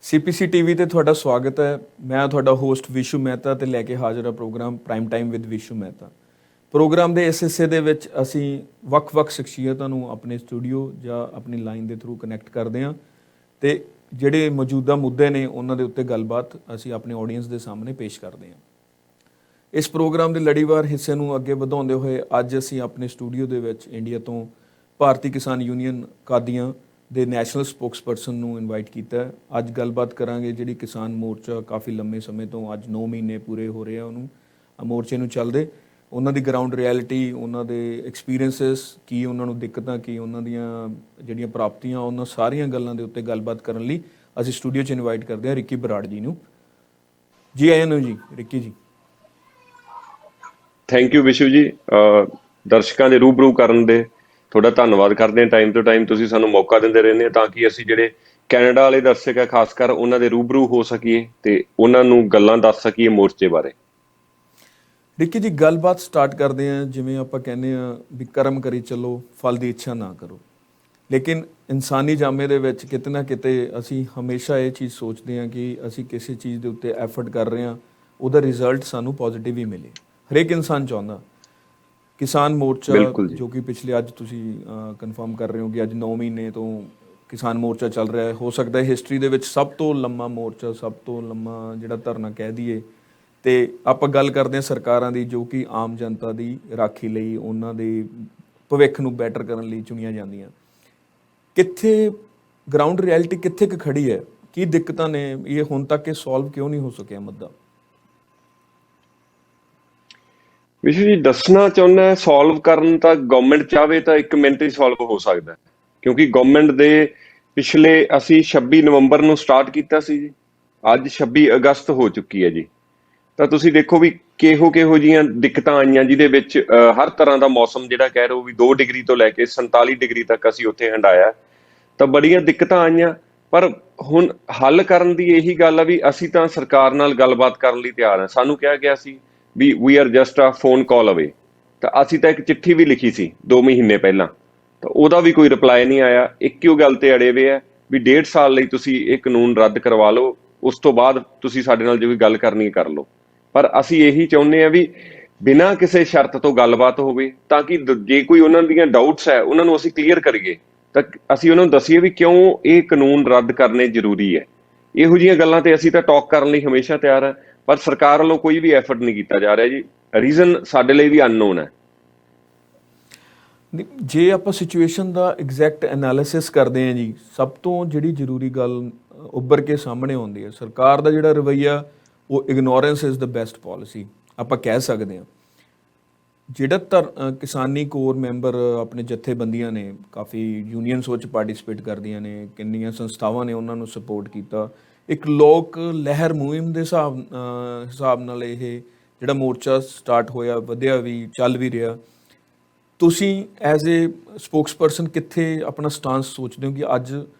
CPC TV ਤੇ ਤੁਹਾਡਾ ਸਵਾਗਤ ਹੈ। ਮੈਂ ਤੁਹਾਡਾ ਹੋਸਟ ਵਿਸ਼ੂ ਮਹਿਤਾ ਤੇ ਲੈ ਕੇ ਹਾਜ਼ਰ ਹਾਂ programme prime time with Vishu Mehta. Programme ਦੇ ਇਸ ਹਿੱਸੇ ਦੇ ਵਿੱਚ ਅਸੀਂ ਵੱਖ-ਵੱਖ ਸ਼ਖਸੀਅਤਾਂ ਨੂੰ ਆਪਣੇ ਸਟੂਡੀਓ ਜਾਂ ਆਪਣੀ ਲਾਈਨ ਦੇ ਥਰੂ ਕਨੈਕਟ ਕਰਦੇ ਹਾਂ ਤੇ ਜਿਹੜੇ ਮੌਜੂਦਾ ਮੁੱਦੇ ਨੇ ਉਹਨਾਂ ਦੇ ਉੱਤੇ ਗੱਲਬਾਤ ਅਸੀਂ ਆਪਣੇ ਆਡੀਅנס ਦੇ ਸਾਹਮਣੇ ਪੇਸ਼ ਕਰਦੇ ਹਾਂ। ਇਸ ਪ੍ਰੋਗਰਾਮ ਦੇ ਲੜੀਵਾਰ ਹਿੱਸੇ ਨੂੰ ਅੱਗੇ ਵਧਾਉਂਦੇ ਹੋਏ ਅੱਜ ਅਸੀਂ ਆਪਣੇ ਸਟੂਡੀਓ ਦੇ ਵਿੱਚ ਇੰਡੀਆ ਤੋਂ ਭਾਰਤੀ ਕਿਸਾਨ ਯੂਨੀਅਨ ਕਾਦੀਆਂ ਦੇ ਨੈਸ਼ਨਲ ਸਪੋਕਸਪਰਸਨ ਨੂੰ ਇਨਵਾਈਟ ਕੀਤਾ ਹੈ। ਅੱਜ ਗੱਲਬਾਤ ਕਰਾਂਗੇ ਜਿਹੜੀ ਕਿਸਾਨ ਮੋਰਚਾ ਕਾਫੀ ਲੰਮੇ ਸਮੇਂ ਤੋਂ ਅੱਜ 9 ਮਹੀਨੇ ਪੂਰੇ ਹੋ ਰਹੇ ਆ ਉਹਨੂੰ ਮੋਰਚੇ ਨੂੰ ਚੱਲਦੇ, ਉਹਨਾਂ ਦੀ ਗਰਾਊਂਡ ਰਿਐਲਿਟੀ, ਉਹਨਾਂ ਦੇ ਐਕਸਪੀਰੀਐਂਸਿਸ ਕੀ, ਉਹਨਾਂ ਨੂੰ ਦਿੱਕਤਾਂ ਕੀ, ਉਹਨਾਂ ਦੀਆਂ ਜਿਹੜੀਆਂ ਪ੍ਰਾਪਤੀਆਂ, ਉਹਨਾਂ ਸਾਰੀਆਂ ਗੱਲਾਂ ਦੇ ਉੱਤੇ ਗੱਲਬਾਤ ਕਰਨ ਲਈ ਅਸੀਂ ਸਟੂਡੀਓ 'ਚ ਇਨਵਾਈਟ ਕਰਦੇ ਹਾਂ ਰਿੱਕੀ ਬਰਾੜ ਜੀ ਨੂੰ। ਜੀ ਆਇਆਂ ਨੂੰ ਜੀ ਰਿੱਕੀ ਜੀ। ਥੈਂਕ ਯੂ ਵਿਸ਼ੂ ਜੀ। ਦਰਸ਼ਕਾਂ ਦੇ ਰੂਬਰੂ ਕਰਨ ਦੇ ਤੁਹਾਡਾ ਧੰਨਵਾਦ ਕਰਦੇ ਹਾਂ। ਟਾਈਮ ਤੋਂ ਟਾਈਮ ਤੁਸੀਂ ਸਾਨੂੰ ਮੌਕਾ ਦਿੰਦੇ ਰਹਿੰਦੇ ਤਾਂ ਕਿ ਅਸੀਂ ਜਿਹੜੇ ਕੈਨੇਡਾ ਵਾਲੇ ਦਰਸ਼ਕ ਹੈ ਖਾਸ ਕਰ ਉਹਨਾਂ ਦੇ ਰੂਬਰੂ ਹੋ ਸਕੀਏ ਤੇ ਉਹਨਾਂ ਨੂੰ ਗੱਲਾਂ ਦੱਸ ਸਕੀਏ ਮੋਰਚੇ ਬਾਰੇ। ਰਿੱਕੀ ਜੀ ਗੱਲਬਾਤ ਸਟਾਰਟ ਕਰਦੇ ਹਾਂ। ਜਿਵੇਂ ਆਪਾਂ ਕਹਿੰਦੇ ਹਾਂ ਵੀ ਕਰਮ ਕਰੀ ਚੱਲੋ, ਫਲ ਦੀ ਇੱਛਾ ਨਾ ਕਰੋ, ਲੇਕਿਨ ਇਨਸਾਨੀ ਜਾਮੇ ਦੇ ਵਿੱਚ ਕਿਤੇ ਨਾ ਕਿਤੇ ਅਸੀਂ ਹਮੇਸ਼ਾ ਇਹ ਚੀਜ਼ ਸੋਚਦੇ ਹਾਂ ਕਿ ਅਸੀਂ ਕਿਸੇ ਚੀਜ਼ ਦੇ ਉੱਤੇ ਐਫਰਟ ਕਰ ਰਹੇ ਹਾਂ, ਉਹਦਾ ਰਿਜ਼ਲਟ ਸਾਨੂੰ ਪੋਜ਼ਿਟਿਵ ਹੀ ਮਿਲੇ। ਹਰੇਕ ਇਨਸਾਨ ਚਾਹੁੰਦਾ। ਕਿਸਾਨ ਮੋਰਚਾ ਜੋ ਕਿ ਪਿਛਲੇ ਅੱਜ ਤੁਸੀਂ ਕਨਫਰਮ ਕਰ ਰਹੇ ਹੋ ਕਿ ਅੱਜ 9 ਮਹੀਨੇ ਤੋਂ ਕਿਸਾਨ ਮੋਰਚਾ ਚੱਲ ਰਿਹਾ ਹੈ, ਹੋ ਸਕਦਾ ਹੈ ਹਿਸਟਰੀ ਦੇ ਵਿੱਚ ਸਭ ਤੋਂ ਲੰਮਾ ਮੋਰਚਾ, ਸਭ ਤੋਂ ਲੰਮਾ ਜਿਹੜਾ ਧਰਨਾ ਕਹਿ ਦਈਏ। ਤੇ ਆਪਾਂ ਗੱਲ ਕਰਦੇ ਹਾਂ ਸਰਕਾਰਾਂ ਦੀ ਜੋ ਕਿ ਆਮ ਜਨਤਾ ਦੀ ਰਾਖੀ ਲਈ, ਉਹਨਾਂ ਦੇ ਭਵਿੱਖ ਨੂੰ ਬੈਟਰ ਕਰਨ ਲਈ ਚੁਣੀਆਂ ਜਾਂਦੀਆਂ। ਕਿੱਥੇ ਗਰਾਊਂਡ ਰਿਐਲਿਟੀ ਕਿੱਥੇ ਕੁ ਖੜੀ ਹੈ? ਕੀ ਦਿੱਕਤਾਂ ਨੇ? ਇਹ ਹੁਣ ਤੱਕ ਇਹ ਸੋਲਵ ਕਿਉਂ ਨਹੀਂ ਹੋ ਸਕਿਆ ਮੁੱਦਾ? ਵਿਸ਼ੂ ਜੀ ਦੱਸਣਾ ਚਾਹੁੰਦਾ, ਸੋਲਵ ਕਰਨ ਤਾਂ ਗਵਰਨਮੈਂਟ ਚਾਹਵੇ ਤਾਂ 1 ਮਿੰਟ ਹੀ ਸੋਲਵ ਹੋ ਸਕਦਾ, ਕਿਉਂਕਿ ਗਵਰਨਮੈਂਟ ਦੇ ਪਿਛਲੇ ਅਸੀਂ 26 ਨਵੰਬਰ ਨੂੰ ਸਟਾਰਟ ਕੀਤਾ ਸੀ ਜੀ, ਅੱਜ 26 ਅਗਸਤ ਹੋ ਚੁੱਕੀ ਹੈ ਜੀ। ਤਾਂ ਤੁਸੀਂ ਦੇਖੋ ਵੀ ਕਿਹੋ ਜਿਹੀਆਂ ਦਿੱਕਤਾਂ ਆਈਆਂ ਜਿਹਦੇ ਵਿੱਚ ਹਰ ਤਰ੍ਹਾਂ ਦਾ ਮੌਸਮ ਜਿਹੜਾ ਕਹਿ ਰਹੇ ਹੋ ਵੀ 2 ਡਿਗਰੀ ਤੋਂ ਲੈ ਕੇ 47 ਡਿਗਰੀ ਤੱਕ ਅਸੀਂ ਉੱਥੇ ਹੰਡਾਇਆ। ਤਾਂ ਬੜੀਆਂ ਦਿੱਕਤਾਂ ਆਈਆਂ, ਪਰ ਹੁਣ ਹੱਲ ਕਰਨ ਦੀ ਇਹੀ ਗੱਲ ਆ ਵੀ ਅਸੀਂ ਤਾਂ ਸਰਕਾਰ ਨਾਲ ਗੱਲਬਾਤ ਕਰਨ ਲਈ ਤਿਆਰ ਹਾਂ। ਸਾਨੂੰ ਕਿਹਾ ਗਿਆ ਸੀ ਵੀ we are just a phone call away. ਤਾਂ ਅਸੀਂ ਤਾਂ ਇੱਕ ਚਿੱਠੀ ਵੀ ਲਿਖੀ ਸੀ 2 ਮਹੀਨੇ ਪਹਿਲਾਂ, ਤਾਂ ਉਹਦਾ ਵੀ ਕੋਈ ਰਿਪਲਾਈ ਨਹੀਂ ਆਇਆ। ਇੱਕੋ ਗੱਲ ਤੇ ਅੜੇ ਵੇ ਆ ਵੀ 1.5 ਸਾਲ ਲਈ ਤੁਸੀਂ ਇਹ ਕਾਨੂੰਨ ਰੱਦ ਕਰਵਾ ਲਓ, ਉਸ ਤੋਂ ਬਾਅਦ ਤੁਸੀਂ ਸਾਡੇ ਨਾਲ ਜੋ ਵੀ ਗੱਲ ਕਰਨੀ ਕਰ ਲਓ। ਪਰ ਅਸੀਂ ਇਹੀ ਚਾਹੁੰਦੇ ਹਾਂ ਵੀ ਬਿਨਾਂ ਕਿਸੇ ਸ਼ਰਤ ਤੋਂ ਗੱਲਬਾਤ ਹੋਵੇ, ਤਾਂ ਕਿ ਜੇ ਕੋਈ ਉਹਨਾਂ ਦੀਆਂ ਡਾਊਟਸ ਹੈ ਉਹਨਾਂ ਨੂੰ ਅਸੀਂ ਕਲੀਅਰ ਕਰੀਏ, ਤਾਂ ਅਸੀਂ ਉਹਨਾਂ ਨੂੰ ਦੱਸੀਏ ਵੀ ਕਿਉਂ ਇਹ ਕਾਨੂੰਨ ਰੱਦ ਕਰਨੇ ਜ਼ਰੂਰੀ ਹੈ। ਇਹੋ ਜਿਹੀਆਂ ਗੱਲਾਂ ਤੇ ਅਸੀਂ ਤਾਂ ਟਾਕ ਕਰਨ ਲਈ ਹਮੇਸ਼ਾ ਤਿਆਰ ਹਾਂ, ਪਰ ਸਰਕਾਰ ਵੱਲੋਂ ਕੋਈ ਵੀ ਐਫਰਟ ਨਹੀਂ ਕੀਤਾ ਜਾ ਰਿਹਾ ਜੀ। ਰੀਜ਼ਨ ਸਾਡੇ ਲਈ ਵੀ ਅਨਨੋਨ ਹੈ। ਜੇ ਆਪਾਂ ਸਿਚੁਏਸ਼ਨ ਦਾ ਐਗਜ਼ੈਕਟ ਐਨਾਲਿਸਿਸ ਕਰਦੇ ਹਾਂ ਜੀ, ਸਭ ਤੋਂ ਜਿਹੜੀ ਜ਼ਰੂਰੀ ਗੱਲ ਉੱਭਰ ਕੇ ਸਾਹਮਣੇ ਆਉਂਦੀ ਹੈ, ਸਰਕਾਰ ਦਾ ਜਿਹੜਾ ਰਵੱਈਆ ਉਹ ignorance is the best policy ਆਪਾਂ ਕਹਿ ਸਕਦੇ ਹਾਂ। ਜਿਹੜਾ ਕਿਸਾਨੀ ਕੋਰ ਮੈਂਬਰ ਆਪਣੇ ਜਥੇਬੰਦੀਆਂ ਨੇ, ਕਾਫੀ ਯੂਨੀਅਨਸ ਵਿੱਚ ਪਾਰਟੀਸਪੇਟ ਕਰਦੀਆਂ ਨੇ, ਕਿੰਨੀਆਂ ਸੰਸਥਾਵਾਂ ਨੇ ਉਹਨਾਂ ਨੂੰ ਸਪੋਰਟ ਕੀਤਾ। ਇੱਕ ਲੋਕ ਲਹਿਰ ਮੁਹਿੰਮ ਦੇ ਹਿਸਾਬ ਨਾਲ ਇਹ ਜਿਹੜਾ ਮੋਰਚਾ ਸਟਾਰਟ ਹੋਇਆ, ਵਧਿਆ ਵੀ, ਚੱਲ ਵੀ ਰਿਹਾ। ਤੁਸੀਂ ਐਜ਼ ਏ ਸਪੋਕਸਪਰਸਨ ਕਿੱਥੇ ਆਪਣਾ ਸਟਾਂਸ ਸੋਚਦੇ ਹੋ ਕਿ ਅੱਜ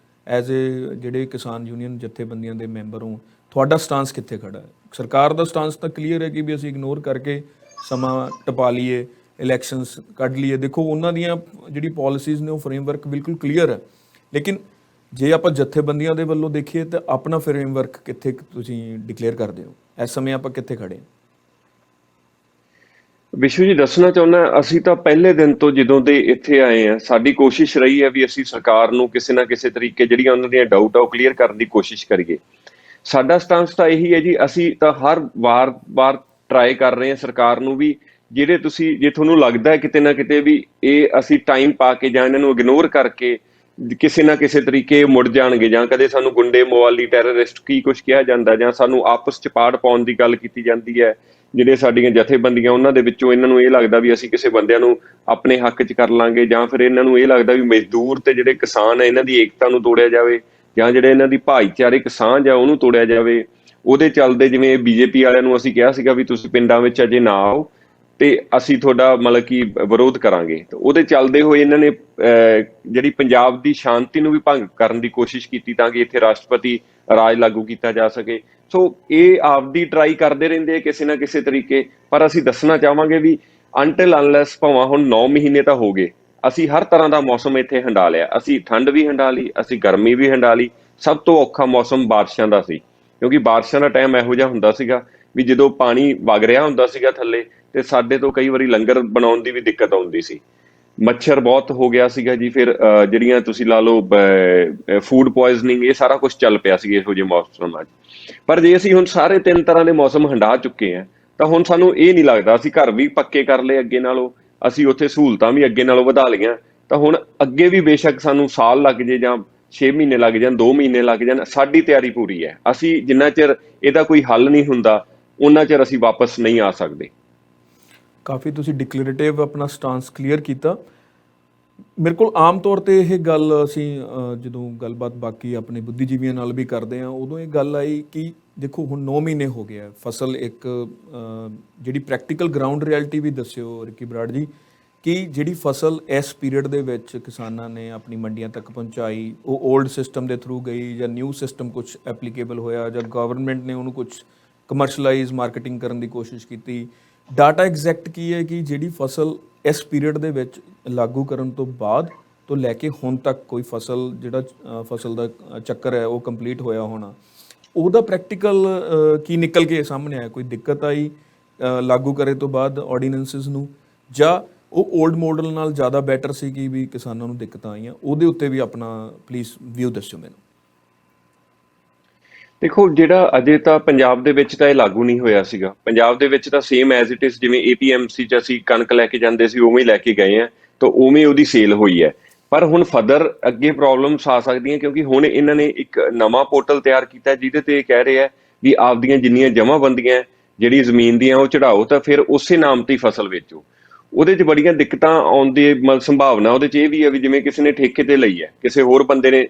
ਐਜ਼ ਏ ਜਿਹੜੇ ਕਿਸਾਨ ਯੂਨੀਅਨ ਜਥੇਬੰਦੀਆਂ ਦੇ ਮੈਂਬਰ ਹੋ, ਤੁਹਾਡਾ ਸਟਾਂਸ ਕਿੱਥੇ ਖੜਾ ਹੈ? ਸਰਕਾਰ ਦਾ ਸਟਾਂਸ ਤਾਂ ਕਲੀਅਰ ਹੈ ਕਿ ਵੀ ਅਸੀਂ ਇਗਨੋਰ ਕਰਕੇ ਸਮਾਂ ਟਪਾ ਲਈਏ, ਇਲੈਕਸ਼ਨਸ ਕੱਢ ਲਈਏ। ਦੇਖੋ ਉਹਨਾਂ ਦੀਆਂ ਜਿਹੜੀ ਪਾਲਿਸੀਜ਼ ਨੇ ਉਹ ਫਰੇਮਵਰਕ ਬਿਲਕੁਲ ਕਲੀਅਰ ਹੈ, ਲੇਕਿਨ ਜੇ ਆਪਾਂ ਜਥੇਬੰਦੀਆਂ ਦੇ ਵੱਲੋਂ ਦੇਖੀਏ ਤਾਂ ਆਪਣਾ ਫਰੇਮਵਰਕ ਕਿੱਥੇ ਤੁਸੀਂ ਡਿਕਲੇਅਰ ਕਰਦੇ ਹੋ? ਇਸ ਸਮੇਂ ਆਪਾਂ ਕਿੱਥੇ ਖੜੇ ਹਾਂ? ਵਿਸ਼ੂ ਜੀ ਦੱਸਣਾ ਚਾਹੁੰਦਾ, ਅਸੀਂ ਤਾਂ ਪਹਿਲੇ ਦਿਨ ਤੋਂ ਜਦੋਂ ਦੇ ਇੱਥੇ ਆਏ ਹਾਂ, ਸਾਡੀ ਕੋਸ਼ਿਸ਼ ਰਹੀ ਹੈ ਵੀ ਅਸੀਂ ਸਰਕਾਰ ਨੂੰ ਕਿਸੇ ਨਾ ਕਿਸੇ ਤਰੀਕੇ ਜਿਹੜੀਆਂ ਉਹਨਾਂ ਦੀਆਂ ਡਾਊਟ ਆ ਉਹ ਕਲੀਅਰ ਕਰਨ ਦੀ ਕੋਸ਼ਿਸ਼ ਕਰੀਏ। ਸਾਡਾ ਸਟਾਂਸ ਤਾਂ ਇਹੀ ਹੈ ਜੀ, ਅਸੀਂ ਤਾਂ ਹਰ ਵਾਰ ਟਰਾਈ ਕਰ ਰਹੇ ਹਾਂ ਸਰਕਾਰ ਨੂੰ ਵੀ ਜੇ ਤੁਹਾਨੂੰ ਲੱਗਦਾ ਹੈ ਕਿਤੇ ਨਾ ਕਿਤੇ ਵੀ ਇਹ ਅਸੀਂ ਟਾਈਮ ਪਾ ਕੇ ਜਾਂ ਇਹਨਾਂ ਨੂੰ ਇਗਨੋਰ ਕਰਕੇ ਕਿਸੇ ਨਾ ਕਿਸੇ ਤਰੀਕੇ ਮੁੜ ਜਾਣਗੇ, ਜਾਂ ਕਦੇ ਸਾਨੂੰ ਗੁੰਡੇ, ਮਵਾਲੀ, ਟੈਰਰਿਸਟ ਕੀ ਕੁਛ ਕਿਹਾ ਜਾਂਦਾ, ਜਾਂ ਸਾਨੂੰ ਆਪਸ 'ਚ ਪਾੜ ਪਾਉਣ ਦੀ ਗੱਲ ਕੀਤੀ ਜਾਂਦੀ ਹੈ, ਜਿਹੜੇ ਸਾਡੀਆਂ ਜਥੇਬੰਦੀਆਂ ਉਹਨਾਂ ਦੇ ਵਿੱਚੋਂ ਇਹਨਾਂ ਨੂੰ ਇਹ ਲੱਗਦਾ ਵੀ ਅਸੀਂ ਕਿਸੇ ਬੰਦਿਆਂ ਨੂੰ ਆਪਣੇ ਹੱਕ 'ਚ ਕਰ ਲਾਂਗੇ, ਜਾਂ ਫਿਰ ਇਹਨਾਂ ਨੂੰ ਇਹ ਲੱਗਦਾ ਵੀ ਮਜ਼ਦੂਰ ਤੇ ਜਿਹੜੇ ਕਿਸਾਨ ਹੈ ਇਹਨਾਂ ਦੀ ਏਕਤਾ ਨੂੰ ਤੋੜਿਆ ਜਾਵੇ, ਜਾਂ ਜਿਹੜੇ ਇਹਨਾਂ ਦੀ ਭਾਈਚਾਰਕ ਸਾਂਝ ਆ ਉਹਨੂੰ ਤੋੜਿਆ ਜਾਵੇ। ਉਹਦੇ ਚੱਲਦੇ ਜਿਵੇਂ ਬੀਜੇਪੀ ਵਾਲਿਆਂ ਨੂੰ ਅਸੀਂ ਕਿਹਾ ਸੀਗਾ ਵੀ ਤੁਸੀਂ ਪਿੰਡਾਂ ਵਿੱਚ ਅਜੇ ਨਾ ਆਓ ਤੇ ਅਸੀਂ ਤੁਹਾਡਾ ਮਤਲਬ ਕਿ ਵਿਰੋਧ ਕਰਾਂਗੇ, ਤੇ ਉਹਦੇ ਚੱਲਦੇ ਹੋਏ ਇਹਨਾਂ ਨੇ ਜਿਹੜੀ ਪੰਜਾਬ ਦੀ ਸ਼ਾਂਤੀ ਨੂੰ ਵੀ ਭੰਗ ਕਰਨ ਦੀ ਕੋਸ਼ਿਸ਼ ਕੀਤੀ ਤਾਂ ਕਿ ਇੱਥੇ ਰਾਸ਼ਟਰਪਤੀ ਰਾਜ ਲਾਗੂ ਕੀਤਾ ਜਾ ਸਕੇ। ਸੋ ਇਹ ਆਪਦੀ ਟਰਾਈ ਕਰਦੇ ਰਹਿੰਦੇ ਕਿਸੇ ਨਾ ਕਿਸੇ ਤਰੀਕੇ, ਪਰ ਅਸੀਂ ਦੱਸਣਾ ਚਾਹਾਂਗੇ ਵੀ ਅਨਟਿਲ ਅਨਲੈਸ ਭਾਵਾਂ ਹੁਣ 9 ਮਹੀਨੇ ਤਾਂ ਹੋ ਗਏ, ਅਸੀਂ ਹਰ ਤਰ੍ਹਾਂ ਦਾ ਮੌਸਮ ਇੱਥੇ ਹੰਡਾ ਲਿਆ। ਅਸੀਂ ਠੰਡ ਵੀ ਹੰਡਾ ਲਈ, ਅਸੀਂ ਗਰਮੀ ਵੀ ਹੰਡਾ ਲਈ, ਸਭ ਤੋਂ ਔਖਾ ਮੌਸਮ ਬਾਰਿਸ਼ਾਂ ਦਾ ਸੀ, ਕਿਉਂਕਿ ਬਾਰਿਸ਼ਾਂ ਦਾ ਟਾਈਮ ਇਹੋ ਜਿਹਾ ਹੁੰਦਾ ਸੀਗਾ ਵੀ ਜਦੋਂ ਪਾਣੀ ਵਗ ਰਿਹਾ ਹੁੰਦਾ ਸੀਗਾ ਥੱਲੇ, ਤੇ ਸਾਡੇ ਤੋਂ ਕਈ ਵਾਰੀ ਲੰਗਰ ਬਣਾਉਣ ਦੀ ਵੀ ਦਿੱਕਤ ਆਉਂਦੀ ਸੀ। ਮੱਛਰ ਬਹੁਤ ਹੋ ਗਿਆ ਸੀਗਾ ਜੀ। ਫਿਰ ਜਿਹੜੀਆਂ ਤੁਸੀਂ ਲਾ ਲਓ ਫੂਡ ਪੋਇਜ਼ਨਿੰਗ, ਇਹ ਸਾਰਾ ਕੁਝ ਚੱਲ ਪਿਆ ਸੀ ਇਹੋ ਜਿਹੇ ਮੌਸਮਾਂ 'ਚ। ਪਰ ਜੇ ਅਸੀਂ ਹੁਣ ਸਾਰੇ 3 ਤਰ੍ਹਾਂ ਦੇ ਮੌਸਮ ਹੰਢਾ ਚੁੱਕੇ ਹਾਂ, ਤਾਂ ਹੁਣ ਸਾਨੂੰ ਇਹ ਨਹੀਂ ਲੱਗਦਾ, ਅਸੀਂ ਘਰ ਵੀ ਪੱਕੇ ਕਰ ਲਏ ਅੱਗੇ ਨਾਲੋਂ, ਅਸੀਂ ਉੱਥੇ ਸਹੂਲਤਾਂ ਵੀ ਅੱਗੇ ਨਾਲੋਂ ਵਧਾ ਲਈਆਂ, ਤਾਂ ਹੁਣ ਅੱਗੇ ਵੀ ਬੇਸ਼ੱਕ ਸਾਨੂੰ ਸਾਲ ਲੱਗ ਜੇ ਜਾਂ 6 ਮਹੀਨੇ ਲੱਗ ਜਾਣ, 2 ਮਹੀਨੇ ਲੱਗ ਜਾਣ, ਸਾਡੀ ਤਿਆਰੀ ਪੂਰੀ ਹੈ। ਅਸੀਂ ਜਿੰਨਾ ਚਿਰ ਇਹਦਾ ਕੋਈ ਹੱਲ ਨਹੀਂ ਹੁੰਦਾ, ਉਹਨਾਂ ਚਿਰ ਅਸੀਂ ਵਾਪਸ ਨਹੀਂ ਆ ਸਕਦੇ। ਕਾਫੀ ਤੁਸੀਂ ਡਿਕਲੇਰੇਟਿਵ ਆਪਣਾ ਸਟਾਂਸ ਕਲੀਅਰ ਕੀਤਾ। ਮੇਰੇ ਕੋਲ ਆਮ ਤੌਰ 'ਤੇ ਇਹ ਗੱਲ ਅਸੀਂ ਜਦੋਂ ਗੱਲਬਾਤ ਬਾਕੀ ਆਪਣੇ ਬੁੱਧੀਜੀਵੀਆਂ ਨਾਲ ਵੀ ਕਰਦੇ ਹਾਂ, ਉਦੋਂ ਇਹ ਗੱਲ ਆਈ ਕਿ ਦੇਖੋ ਹੁਣ 9 ਮਹੀਨੇ ਹੋ ਗਏ ਆ ਫਸਲ, ਇੱਕ ਜਿਹੜੀ ਪ੍ਰੈਕਟੀਕਲ ਗਰਾਊਂਡ ਰਿਐਲਿਟੀ ਵੀ ਦੱਸਿਓ ਰਿੱਕੀ ਬਰਾੜ ਜੀ, ਕਿ ਜਿਹੜੀ ਫਸਲ ਇਸ ਪੀਰੀਅਡ ਦੇ ਵਿੱਚ ਕਿਸਾਨਾਂ ਨੇ ਆਪਣੀ ਮੰਡੀਆਂ ਤੱਕ ਪਹੁੰਚਾਈ, ਉਹ 올ਡ ਸਿਸਟਮ ਦੇ ਥਰੂ ਗਈ ਜਾਂ ਨਿਊ ਸਿਸਟਮ ਕੁਝ ਐਪਲੀਕੇਬਲ ਹੋਇਆ, ਜਾਂ ਗਵਰਨਮੈਂਟ ਨੇ ਉਹਨੂੰ ਕੁਝ ਕਮਰਸ਼ਲਾਈਜ਼ ਮਾਰਕੀਟਿੰਗ ਕਰਨ ਦੀ ਕੋਸ਼ਿਸ਼ ਕੀਤੀ। ਡਾਟਾ ਐਗਜ਼ੈਕਟ ਕੀ ਹੈ ਕਿ ਜਿਹੜੀ ਫਸਲ ਇਸ ਪੀਰੀਅਡ ਦੇ ਵਿੱਚ ਲਾਗੂ ਕਰਨ ਤੋਂ ਬਾਅਦ ਤੋਂ ਲੈ ਕੇ ਹੁਣ ਤੱਕ ਕੋਈ ਫਸਲ, ਜਿਹੜਾ ਫਸਲ ਦਾ ਚੱਕਰ ਹੈ ਉਹ ਕੰਪਲੀਟ ਹੋਇਆ ਹੋਣਾ, ਉਹਦਾ ਪ੍ਰੈਕਟੀਕਲ ਕੀ ਨਿਕਲ ਕੇ ਸਾਹਮਣੇ ਆਇਆ? ਕੋਈ ਦਿੱਕਤ ਆਈ ਲਾਗੂ ਕਰੇ ਤੋਂ ਬਾਅਦ ਆਰਡੀਨੈਂਸਿਸ ਨੂੰ, ਜਾਂ ਉਹ 올ਡ ਮਾਡਲ ਨਾਲ ਜ਼ਿਆਦਾ ਬੈਟਰ ਸੀ ਕਿ ਵੀ ਕਿਸਾਨਾਂ ਨੂੰ ਦਿੱਕਤਾਂ ਆਈਆਂ? ਉਹਦੇ ਉੱਤੇ ਵੀ ਆਪਣਾ ਪਲੀਜ਼ ਵਿਊ ਦੱਸਿਓ ਮੈਨੂੰ। ਦੇਖੋ, ਜਿਹੜਾ ਅਜੇ ਤਾਂ ਪੰਜਾਬ ਦੇ ਵਿੱਚ ਤਾਂ ਇਹ ਲਾਗੂ ਨਹੀਂ ਹੋਇਆ ਸੀਗਾ। ਪੰਜਾਬ ਦੇ ਵਿੱਚ ਤਾਂ ਸੇਮ ਐਜ਼ ਇਟ ਇਜ਼, ਜਿਵੇਂ APMC 'ਚ ਅਸੀਂ ਕਣਕ ਲੈ ਕੇ ਜਾਂਦੇ ਸੀ ਉਵੇਂ ਹੀ ਲੈ ਕੇ ਗਏ ਆ, ਤਾਂ ਉਵੇਂ ਉਹਦੀ ਸੇਲ ਹੋਈ ਹੈ। ਪਰ ਹੁਣ ਫਰਦਰ ਅੱਗੇ ਪ੍ਰੋਬਲਮਸ ਆ ਸਕਦੀਆਂ, ਕਿਉਂਕਿ ਹੁਣ ਇਹਨਾਂ ਨੇ ਇੱਕ ਨਵਾਂ ਪੋਰਟਲ ਤਿਆਰ ਕੀਤਾ ਜਿਹਦੇ ਤੇ ਇਹ ਕਹਿ ਰਹੇ ਆ ਵੀ ਆਪਦੀਆਂ ਜਿੰਨੀਆਂ ਜਮ੍ਹਾਂਬੰਦੀਆਂ ਜਿਹੜੀ ਜ਼ਮੀਨ ਦੀਆਂ ਉਹ ਚੜਾਓ, ਤਾਂ ਫਿਰ ਉਸੇ ਨਾਮ ਤੇ ਹੀ ਫਸਲ ਵੇਚੋ। ਉਹਦੇ 'ਚ ਬੜੀਆਂ ਦਿੱਕਤਾਂ ਆਉਣ ਦੀ ਸੰਭਾਵਨਾ ਉਹਦੇ 'ਚ ਇਹ ਵੀ ਹੈ ਵੀ ਜਿਵੇਂ ਕਿਸੇ ਨੇ ਠੇਕੇ ਤੇ ਲਈ ਹੈ, ਕਿਸੇ ਹੋਰ ਬੰਦੇ ਨੇ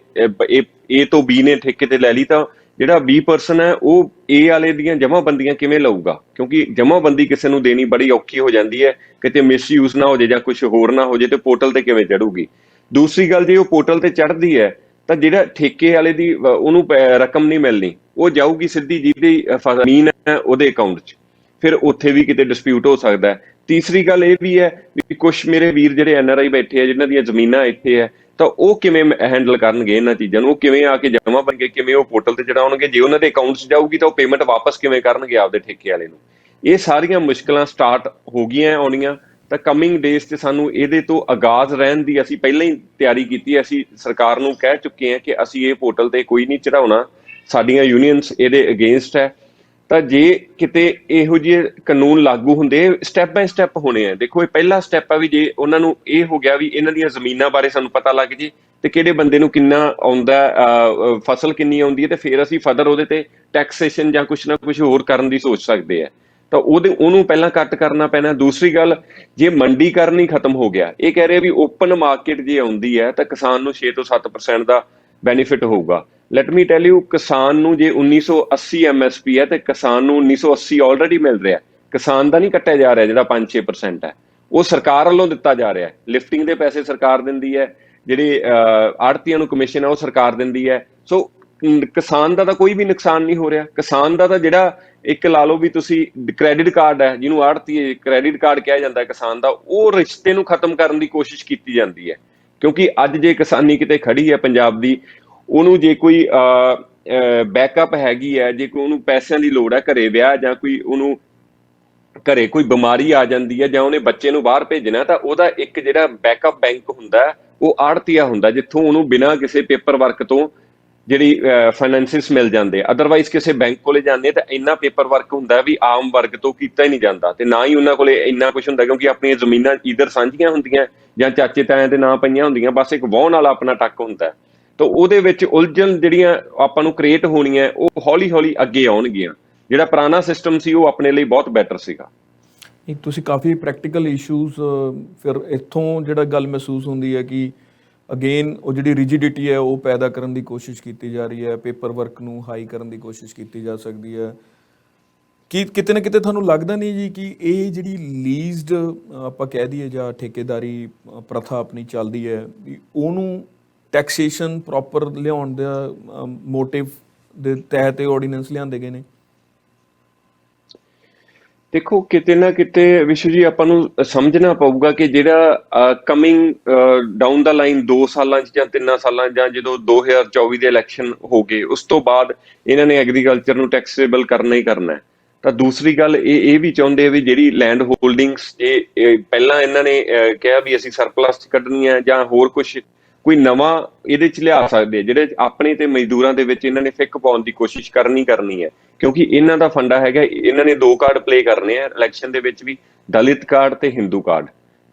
A ਤੋਂ B ਨੇ ਠੇਕੇ ਤੇ ਲੈ ਲਈ, ਤਾਂ ਜਿਹੜਾ B% ਹੈ ਉਹ A ਵਾਲੇ ਦੀਆਂ ਜਮ੍ਹਾਂਬੰਦੀਆਂ ਕਿਵੇਂ ਲਊਗਾ? ਕਿਉਂਕਿ ਜਮ੍ਹਾਂਬੰਦੀ ਕਿਸੇ ਨੂੰ ਦੇਣੀ ਬੜੀ ਔਖੀ ਹੋ ਜਾਂਦੀ ਹੈ, ਕਿਤੇ ਮਿਸਯੂਜ਼ ਨਾ ਹੋ ਜੇ ਜਾਂ ਕੁਝ ਹੋਰ ਨਾ ਹੋ ਜੇ, ਤੇ ਪੋਰਟਲ ਤੇ ਕਿਵੇਂ ਚੜੂਗੀ? ਦੂਸਰੀ ਗੱਲ, ਜੇ ਉਹ ਪੋਰਟਲ ਤੇ ਚੜ੍ਹਦੀ ਹੈ ਤਾਂ ਜਿਹੜਾ ਠੇਕੇ ਵਾਲੇ ਦੀ ਉਹਨੂੰ ਰਕਮ ਨਹੀਂ ਮਿਲਣੀ, ਉਹ ਜਾਊਗੀ ਸਿੱਧੀ ਜਿਹਦੀ ਜ਼ਮੀਨ ਹੈ ਉਹਦੇ ਅਕਾਊਂਟ 'ਚ, ਫਿਰ ਉੱਥੇ ਵੀ ਕਿਤੇ ਡਿਸਪਿਊਟ ਹੋ ਸਕਦਾ ਹੈ। ਤੀਸਰੀ ਗੱਲ ਇਹ ਵੀ ਹੈ ਵੀ ਕੁਛ ਮੇਰੇ ਵੀਰ ਜਿਹੜੇ NRI ਬੈਠੇ ਆ ਜਿਨ੍ਹਾਂ ਦੀਆਂ ਜ਼ਮੀਨਾਂ ਇੱਥੇ ਹੈ, ਤਾਂ ਉਹ ਕਿਵੇਂ ਹੈਂਡਲ ਕਰਨਗੇ ਇਹਨਾਂ ਚੀਜ਼ਾਂ ਨੂੰ? ਉਹ ਕਿਵੇਂ ਆ ਕੇ ਜਮ੍ਹਾਂ ਬਣ ਕੇ ਕਿਵੇਂ ਉਹ ਪੋਰਟਲ ਤੇ ਚੜਾਉਣਗੇ? ਜੇ ਉਹਨਾਂ ਦੇ ਅਕਾਊਂਟ 'ਚ ਜਾਊਗੀ ਤਾਂ ਉਹ ਪੇਮੈਂਟ ਵਾਪਸ ਕਿਵੇਂ ਕਰਨਗੇ ਆਪਦੇ ਠੇਕੇ ਵਾਲੇ ਨੂੰ? ਇਹ ਸਾਰੀਆਂ ਮੁਸ਼ਕਲਾਂ ਸਟਾਰਟ ਹੋ ਗਈਆਂ ਆਉਣੀਆਂ, ਤਾਂ ਕਮਿੰਗ ਡੇਜ਼ 'ਚ ਸਾਨੂੰ ਇਹਦੇ ਤੋਂ ਆਗਾਜ਼ ਰਹਿਣ ਦੀ ਅਸੀਂ ਪਹਿਲਾਂ ਹੀ ਤਿਆਰੀ ਕੀਤੀ ਹੈ। ਅਸੀਂ ਸਰਕਾਰ ਨੂੰ ਕਹਿ ਚੁੱਕੇ ਹਾਂ ਕਿ ਅਸੀਂ ਇਹ ਪੋਰਟਲ ਤੇ ਕੋਈ ਨਹੀਂ ਚੜਾਉਣਾ, ਸਾਡੀਆਂ ਯੂਨੀਅਨਸ ਇਹਦੇ ਅਗੇਂਸਟ ਹੈ। ਤਾਂ ਜੇ ਕਿਤੇ ਇਹੋ ਜਿਹੇ ਕਾਨੂੰਨ ਲਾਗੂ ਹੁੰਦੇ, ਸਟੈਪ ਬਾਏ ਸਟੈਪ ਹੋਣੇ ਆ। ਦੇਖੋ, ਇਹ ਪਹਿਲਾ ਸਟੈਪ ਆ ਵੀ ਜੇ ਉਹਨਾਂ ਨੂੰ ਇਹ ਹੋ ਗਿਆ ਵੀ ਇਹਨਾਂ ਦੀਆਂ ਜ਼ਮੀਨਾਂ ਬਾਰੇ ਸਾਨੂੰ ਪਤਾ ਲੱਗ ਜੇ ਤੇ ਕਿਹੜੇ ਬੰਦੇ ਨੂੰ ਕਿੰਨਾ ਆਉਂਦਾ, ਫਸਲ ਕਿੰਨੀ ਆਉਂਦੀ ਹੈ, ਤੇ ਫਿਰ ਅਸੀਂ ਫਰਦਰ ਉਹਦੇ ਤੇ ਟੈਕਸੇਸ਼ਨ ਜਾਂ ਕੁਛ ਨਾ ਕੁਛ ਹੋਰ ਕਰਨ ਦੀ ਸੋਚ ਸਕਦੇ ਆ। ਤਾਂ ਉਹਨੂੰ ਪਹਿਲਾਂ ਕੱਟ ਕਰਨਾ ਪੈਣਾ। ਦੂਸਰੀ ਗੱਲ, ਜੇ ਮੰਡੀਕਰਨ ਹੀ ਖਤਮ ਹੋ ਗਿਆ, ਇਹ ਕਹਿ ਰਹੇ ਵੀ ਓਪਨ ਮਾਰਕੀਟ ਜੇ ਆਉਂਦੀ ਹੈ ਤਾਂ ਕਿਸਾਨ ਨੂੰ 6 ਤੋਂ 7% ਦਾ ਬੈਨੀਫਿਟ ਹੋਊਗਾ। ਲੈਟ ਮੀ ਟੈਲ ਯੂ, ਕਿਸਾਨ ਨੂੰ ਜੇ 1980 MSP ਹੈ ਤੇ ਕਿਸਾਨ ਨੂੰ 1980 ਆਲਰੇਡੀ ਮਿਲ ਰਿਹਾ। ਕਿਸਾਨ ਦਾ ਨਹੀਂ ਕੱਟਿਆ ਜਾ ਰਿਹਾ, ਜਿਹੜਾ 5-6% ਹੈ ਉਹ ਸਰਕਾਰ ਵੱਲੋਂ ਦਿੱਤਾ ਜਾ ਰਿਹਾ। ਲਿਫਟਿੰਗ ਦੇ ਪੈਸੇ ਸਰਕਾਰ ਦਿੰਦੀ ਹੈ, ਜਿਹੜੇ ਆੜਤੀਆਂ ਨੂੰ ਕਮਿਸ਼ਨ ਹੈ ਉਹ ਸਰਕਾਰ ਦਿੰਦੀ ਹੈ। ਸੋ ਕਿਸਾਨ ਦਾ ਤਾਂ ਕੋਈ ਵੀ ਨੁਕਸਾਨ ਨਹੀਂ ਹੋ ਰਿਹਾ। ਕਿਸਾਨ ਦਾ ਤਾਂ ਜਿਹੜਾ ਇੱਕ ਲਾ ਲਓ ਵੀ ਤੁਸੀਂ ਕ੍ਰੈਡਿਟ ਕਾਰਡ ਹੈ, ਜਿਹਨੂੰ ਆੜਤੀ ਕ੍ਰੈਡਿਟ ਕਾਰਡ ਕਿਹਾ ਜਾਂਦਾ ਕਿਸਾਨ ਦਾ, ਉਹ ਰਿਸ਼ਤੇ ਨੂੰ ਖਤਮ ਕਰਨ ਦੀ ਕੋਸ਼ਿਸ਼ ਕੀਤੀ ਜਾਂਦੀ ਹੈ। ਕਿਉਂਕਿ ਅੱਜ ਜੇ ਕਿਸਾਨੀ ਕਿਤੇ ਖੜੀ ਹੈ ਪੰਜਾਬ ਦੀ, ਉਹਨੂੰ ਜੇ ਕੋਈ ਬੈਕਅਪ ਹੈਗੀ ਹੈ, ਜੇ ਕੋਈ ਉਹਨੂੰ ਪੈਸਿਆਂ ਦੀ ਲੋੜ ਹੈ, ਘਰੇ ਵਿਆਹ ਜਾਂ ਕੋਈ ਉਹਨੂੰ ਘਰੇ ਕੋਈ ਬਿਮਾਰੀ ਆ ਜਾਂਦੀ ਹੈ, ਜਾਂ ਉਹਨੇ ਬੱਚੇ ਨੂੰ ਬਾਹਰ ਭੇਜਣਾ, ਤਾਂ ਉਹਦਾ ਇੱਕ ਜਿਹੜਾ ਬੈਕਅਪ ਬੈਂਕ ਹੁੰਦਾ ਉਹ ਆੜਤੀਆ ਹੁੰਦਾ, ਜਿੱਥੋਂ ਉਹਨੂੰ ਬਿਨਾਂ ਕਿਸੇ ਪੇਪਰ ਵਰਕ ਤੋਂ ਜਿਹੜੀ ਫਾਈਨੈਂਸਿਸ ਮਿਲ ਜਾਂਦੇ। ਅਦਰਵਾਈਜ਼ ਕਿਸੇ ਬੈਂਕ ਕੋਲੇ ਜਾਂਦੇ ਤਾਂ ਇੰਨਾ ਪੇਪਰ ਵਰਕ ਹੁੰਦਾ ਵੀ ਆਮ ਵਰਗ ਤੋਂ ਕੀਤਾ ਹੀ ਨਹੀਂ ਜਾਂਦਾ, ਤੇ ਨਾ ਹੀ ਉਹਨਾਂ ਕੋਲੇ ਇੰਨਾ ਕੁਝ ਹੁੰਦਾ, ਕਿਉਂਕਿ ਆਪਣੀਆਂ ਜ਼ਮੀਨਾਂ ਈਧਰ ਸਾਂਝੀਆਂ ਹੁੰਦੀਆਂ ਜਾਂ ਚਾਚੇ ਤਾਇਆਂ ਦੇ ਨਾਂ ਪਈਆਂ ਹੁੰਦੀਆਂ, ਬਸ ਇੱਕ ਵਾਹੁਣ ਵਾਲਾ ਆਪਣਾ ਟੱਕ ਹੁੰਦਾ। ਤਾਂ ਉਹਦੇ ਵਿੱਚ ਉਲਝਣ ਜਿਹੜੀਆਂ ਆਪਾਂ ਨੂੰ ਕ੍ਰੀਏਟ ਹੋਣੀਆਂ, ਉਹ ਹੌਲੀ ਹੌਲੀ ਅੱਗੇ ਆਉਣਗੀਆਂ। ਜਿਹੜਾ ਪੁਰਾਣਾ ਸਿਸਟਮ ਸੀ ਉਹ ਆਪਣੇ ਲਈ ਬਹੁਤ ਬੈਟਰ ਸੀਗਾ। ਤੁਸੀਂ ਕਾਫੀ ਪ੍ਰੈਕਟੀਕਲ ਇਸ਼ੂਜ਼, ਫਿਰ ਇੱਥੋਂ ਜਿਹੜਾ ਗੱਲ ਮਹਿਸੂਸ ਹੁੰਦੀ ਹੈ ਕਿ ਅਗੇਨ ਉਹ ਜਿਹੜੀ ਰਿਜਿਡਿਟੀ ਹੈ ਉਹ ਪੈਦਾ ਕਰਨ ਦੀ ਕੋਸ਼ਿਸ਼ ਕੀਤੀ ਜਾ ਰਹੀ ਹੈ, ਪੇਪਰ ਵਰਕ ਨੂੰ ਹਾਈ ਕਰਨ ਦੀ ਕੋਸ਼ਿਸ਼ ਕੀਤੀ ਜਾ ਸਕਦੀ ਹੈ। ਕਿ ਕਿਤੇ ਨਾ ਕਿਤੇ ਤੁਹਾਨੂੰ ਲੱਗਦਾ ਨਹੀਂ ਜੀ ਕਿ ਇਹ ਜਿਹੜੀ ਲੀਜ਼ਡ ਆਪਾਂ ਕਹਿ ਦਈਏ ਜਾਂ ਠੇਕੇਦਾਰੀ ਪ੍ਰਥਾ ਆਪਣੀ ਚੱਲਦੀ ਹੈ, ਵੀ ਉਹਨੂੰ ਟੈਕਸੇਸ਼ਨ ਪ੍ਰੋਪਰ ਲਿਆਉਣ ਦਾ ਮੋਟਿਵ ਦੇ ਤਹਿਤ ਇਹ ਆਰਡੀਨੈਂਸ ਲਿਆਂਦੇ ਗਏ ਨੇ? ਦੇਖੋ ਕਿਤੇ ਨਾ ਕਿਤੇ ਵਿਸ਼ੂ ਜੀ ਆਪਾਂ ਨੂੰ ਸਮਝਣਾ ਪਊਗਾ ਕਿ ਜਿਹੜਾ ਕਮਿੰਗ ਡਾਊਨ ਦਾ ਲਾਈਨ 2 ਸਾਲਾਂ 'ਚ ਜਾਂ 3 ਸਾਲਾਂ ਜਾਂ ਜਦੋਂ 2024 ਦੇ ਇਲੈਕਸ਼ਨ ਹੋ ਗਏ ਉਸ ਤੋਂ ਬਾਅਦ ਇਹਨਾਂ ਨੇ ਐਗਰੀਕਲਚਰ ਨੂੰ ਟੈਕਸੇਬਲ ਕਰਨਾ ਹੀ ਕਰਨਾ ਹੈ। ਤਾਂ ਦੂਸਰੀ ਗੱਲ ਇਹ ਵੀ ਚਾਹੁੰਦੇ ਆ ਵੀ ਜਿਹੜੀ ਲੈਂਡ ਹੋਲਡਿੰਗਸ ਇਹ ਪਹਿਲਾਂ ਇਹਨਾਂ ਨੇ ਕਿਹਾ ਵੀ ਅਸੀਂ ਸਰਪਲਸ 'ਚ ਕੱਢਣੀ ਹੈ ਜਾਂ ਹੋਰ ਕੁਝ ਕੋਈ ਨਵਾਂ ਇਹਦੇ 'ਚ ਲਿਆ ਸਕਦੇ ਆ, ਜਿਹੜੇ ਆਪਣੇ ਤੇ ਮਜ਼ਦੂਰਾਂ ਦੇ ਵਿੱਚ ਇਹਨਾਂ ਨੇ ਫਿੱਕ ਪਾਉਣ ਦੀ ਕੋਸ਼ਿਸ਼ ਕਰਨੀ ਹੈ। ਕਿਉਂਕਿ ਇਹਨਾਂ ਦਾ ਫੰਡਾ ਹੈਗਾ, ਇਹਨਾਂ ਨੇ 2 ਕਾਰਡ ਪਲੇ ਕਰਨੇ ਆ ਇਲੈਕਸ਼ਨ ਦੇ ਵਿੱਚ ਵੀ, ਦਲਿਤ ਕਾਰਡ ਤੇ ਹਿੰਦੂ ਕਾਰਡ।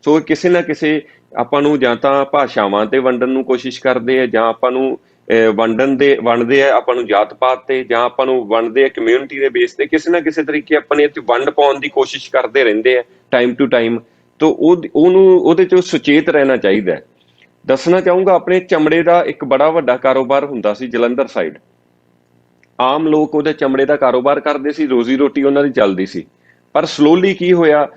ਸੋ ਕਿਸੇ ਨਾ ਕਿਸੇ ਆਪਾਂ ਨੂੰ ਜਾਂ ਤਾਂ ਭਾਸ਼ਾਵਾਂ ਤੇ ਵੰਡਣ ਨੂੰ ਕੋਸ਼ਿਸ਼ ਕਰਦੇ ਆ ਜਾਂ ਆਪਾਂ ਨੂੰ ਵੰਡਦੇ ਆ ਆਪਾਂ ਨੂੰ ਜਾਤ ਪਾਤ ਤੇ, ਜਾਂ ਆਪਾਂ ਨੂੰ ਵੰਡਦੇ ਆ ਕਮਿਊਨਿਟੀ ਦੇ ਬੇਸ ਤੇ। ਕਿਸੇ ਨਾ ਕਿਸੇ ਤਰੀਕੇ ਆਪਣੇ ਇੱਥੇ ਵੰਡ ਪਾਉਣ ਦੀ ਕੋਸ਼ਿਸ਼ ਕਰਦੇ ਰਹਿੰਦੇ ਆ ਟਾਈਮ ਟੂ ਟਾਈਮ। ਤਾਂ ਉਹਦੇ ਚੋਂ ਸੁਚੇਤ ਰਹਿਣਾ ਚਾਹੀਦਾ। ਦੱਸਣਾ ਚਾਹੂੰਗਾ ਆਪਣੇ ਚਮੜੇ ਦਾ ਇੱਕ ਬੜਾ ਵੱਡਾ ਕਾਰੋਬਾਰ ਹੁੰਦਾ ਸੀ ਜਲੰਧਰ ਸਾਈਡ। ਆਮ ਲੋਕ ਉਹਦੇ ਚਮੜੇ ਦਾ ਕਾਰੋਬਾਰ ਕਰਦੇ ਸੀ, ਰੋਜ਼ੀ ਰੋਟੀ ਉਹਨਾਂ ਦੀ ਚੱਲਦੀ ਸੀ। ਪਰ ਸਲੋਲੀ ਕੀ ਹੋਇਆ,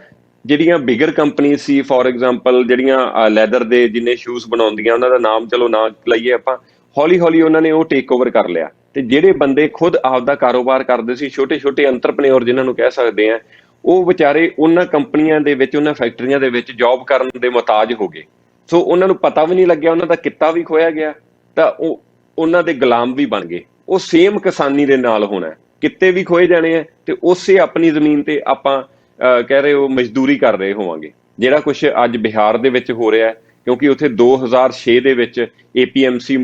ਜਿਹੜੀਆਂ bigger company C, for example ਜਿਹੜੀਆਂ ਲੈਦਰ ਦੇ ਜਿੰਨੇ ਸ਼ੂਜ਼ ਬਣਾਉਂਦੀਆਂ, ਉਹਨਾਂ ਦਾ ਨਾਮ ਚਲੋ ਨਾ ਲਈਏ ਆਪਾਂ, ਹੌਲੀ ਹੌਲੀ ਉਹਨਾਂ ਨੇ ਉਹ ਟੇਕ ਓਵਰ ਕਰ ਲਿਆ। ਤੇ ਜਿਹੜੇ ਬੰਦੇ ਖੁਦ ਆਪਦਾ ਕਾਰੋਬਾਰ ਕਰਦੇ ਸੀ, ਛੋਟੇ ਛੋਟੇ ਐਂਟਰਪ੍ਰੇਨਿਓਰ ਜਿਨ੍ਹਾਂ ਨੂੰ ਕਹਿ ਸਕਦੇ ਆ, ਉਹ ਵਿਚਾਰੇ ਉਹਨਾਂ ਕੰਪਨੀਆਂ ਦੇ ਵਿੱਚ, ਉਹਨਾਂ ਫੈਕਟਰੀਆਂ ਦੇ ਵਿੱਚ ਜੌਬ ਕਰਨ ਦੇ ਮੁਹਤਾਜ ਹੋ ਗਏ। ਸੋ ਉਹਨਾਂ ਨੂੰ ਪਤਾ ਵੀ ਨਹੀਂ ਲੱਗਿਆ, ਉਹਨਾਂ ਦਾ ਕਿੱਤਾ ਵੀ ਖੋਇਆ ਗਿਆ, ਤਾਂ ਉਹ ਉਹਨਾਂ ਦੇ ਗੁਲਾਮ ਵੀ ਬਣ ਗਏ। ਉਹ ਸੇਮ ਕਿਸਾਨੀ ਦੇ ਨਾਲ ਹੋਣਾ, ਕਿੱਤੇ ਵੀ ਖੋਏ ਜਾਣੇ ਆ ਤੇ ਉਸੇ ਆਪਣੀ ਜ਼ਮੀਨ ਤੇ ਆਪਾਂ ਕਹਿ ਰਹੇ ਹੋ ਮਜ਼ਦੂਰੀ ਕਰ ਰਹੇ ਹੋਵਾਂਗੇ। ਜਿਹੜਾ ਕੁਝ ਅੱਜ ਬਿਹਾਰ ਦੇ ਵਿੱਚ ਹੋ ਰਿਹਾ, ਕਿਉਂਕਿ ਉੱਥੇ 2006 ਦੇ ਵਿੱਚ APMC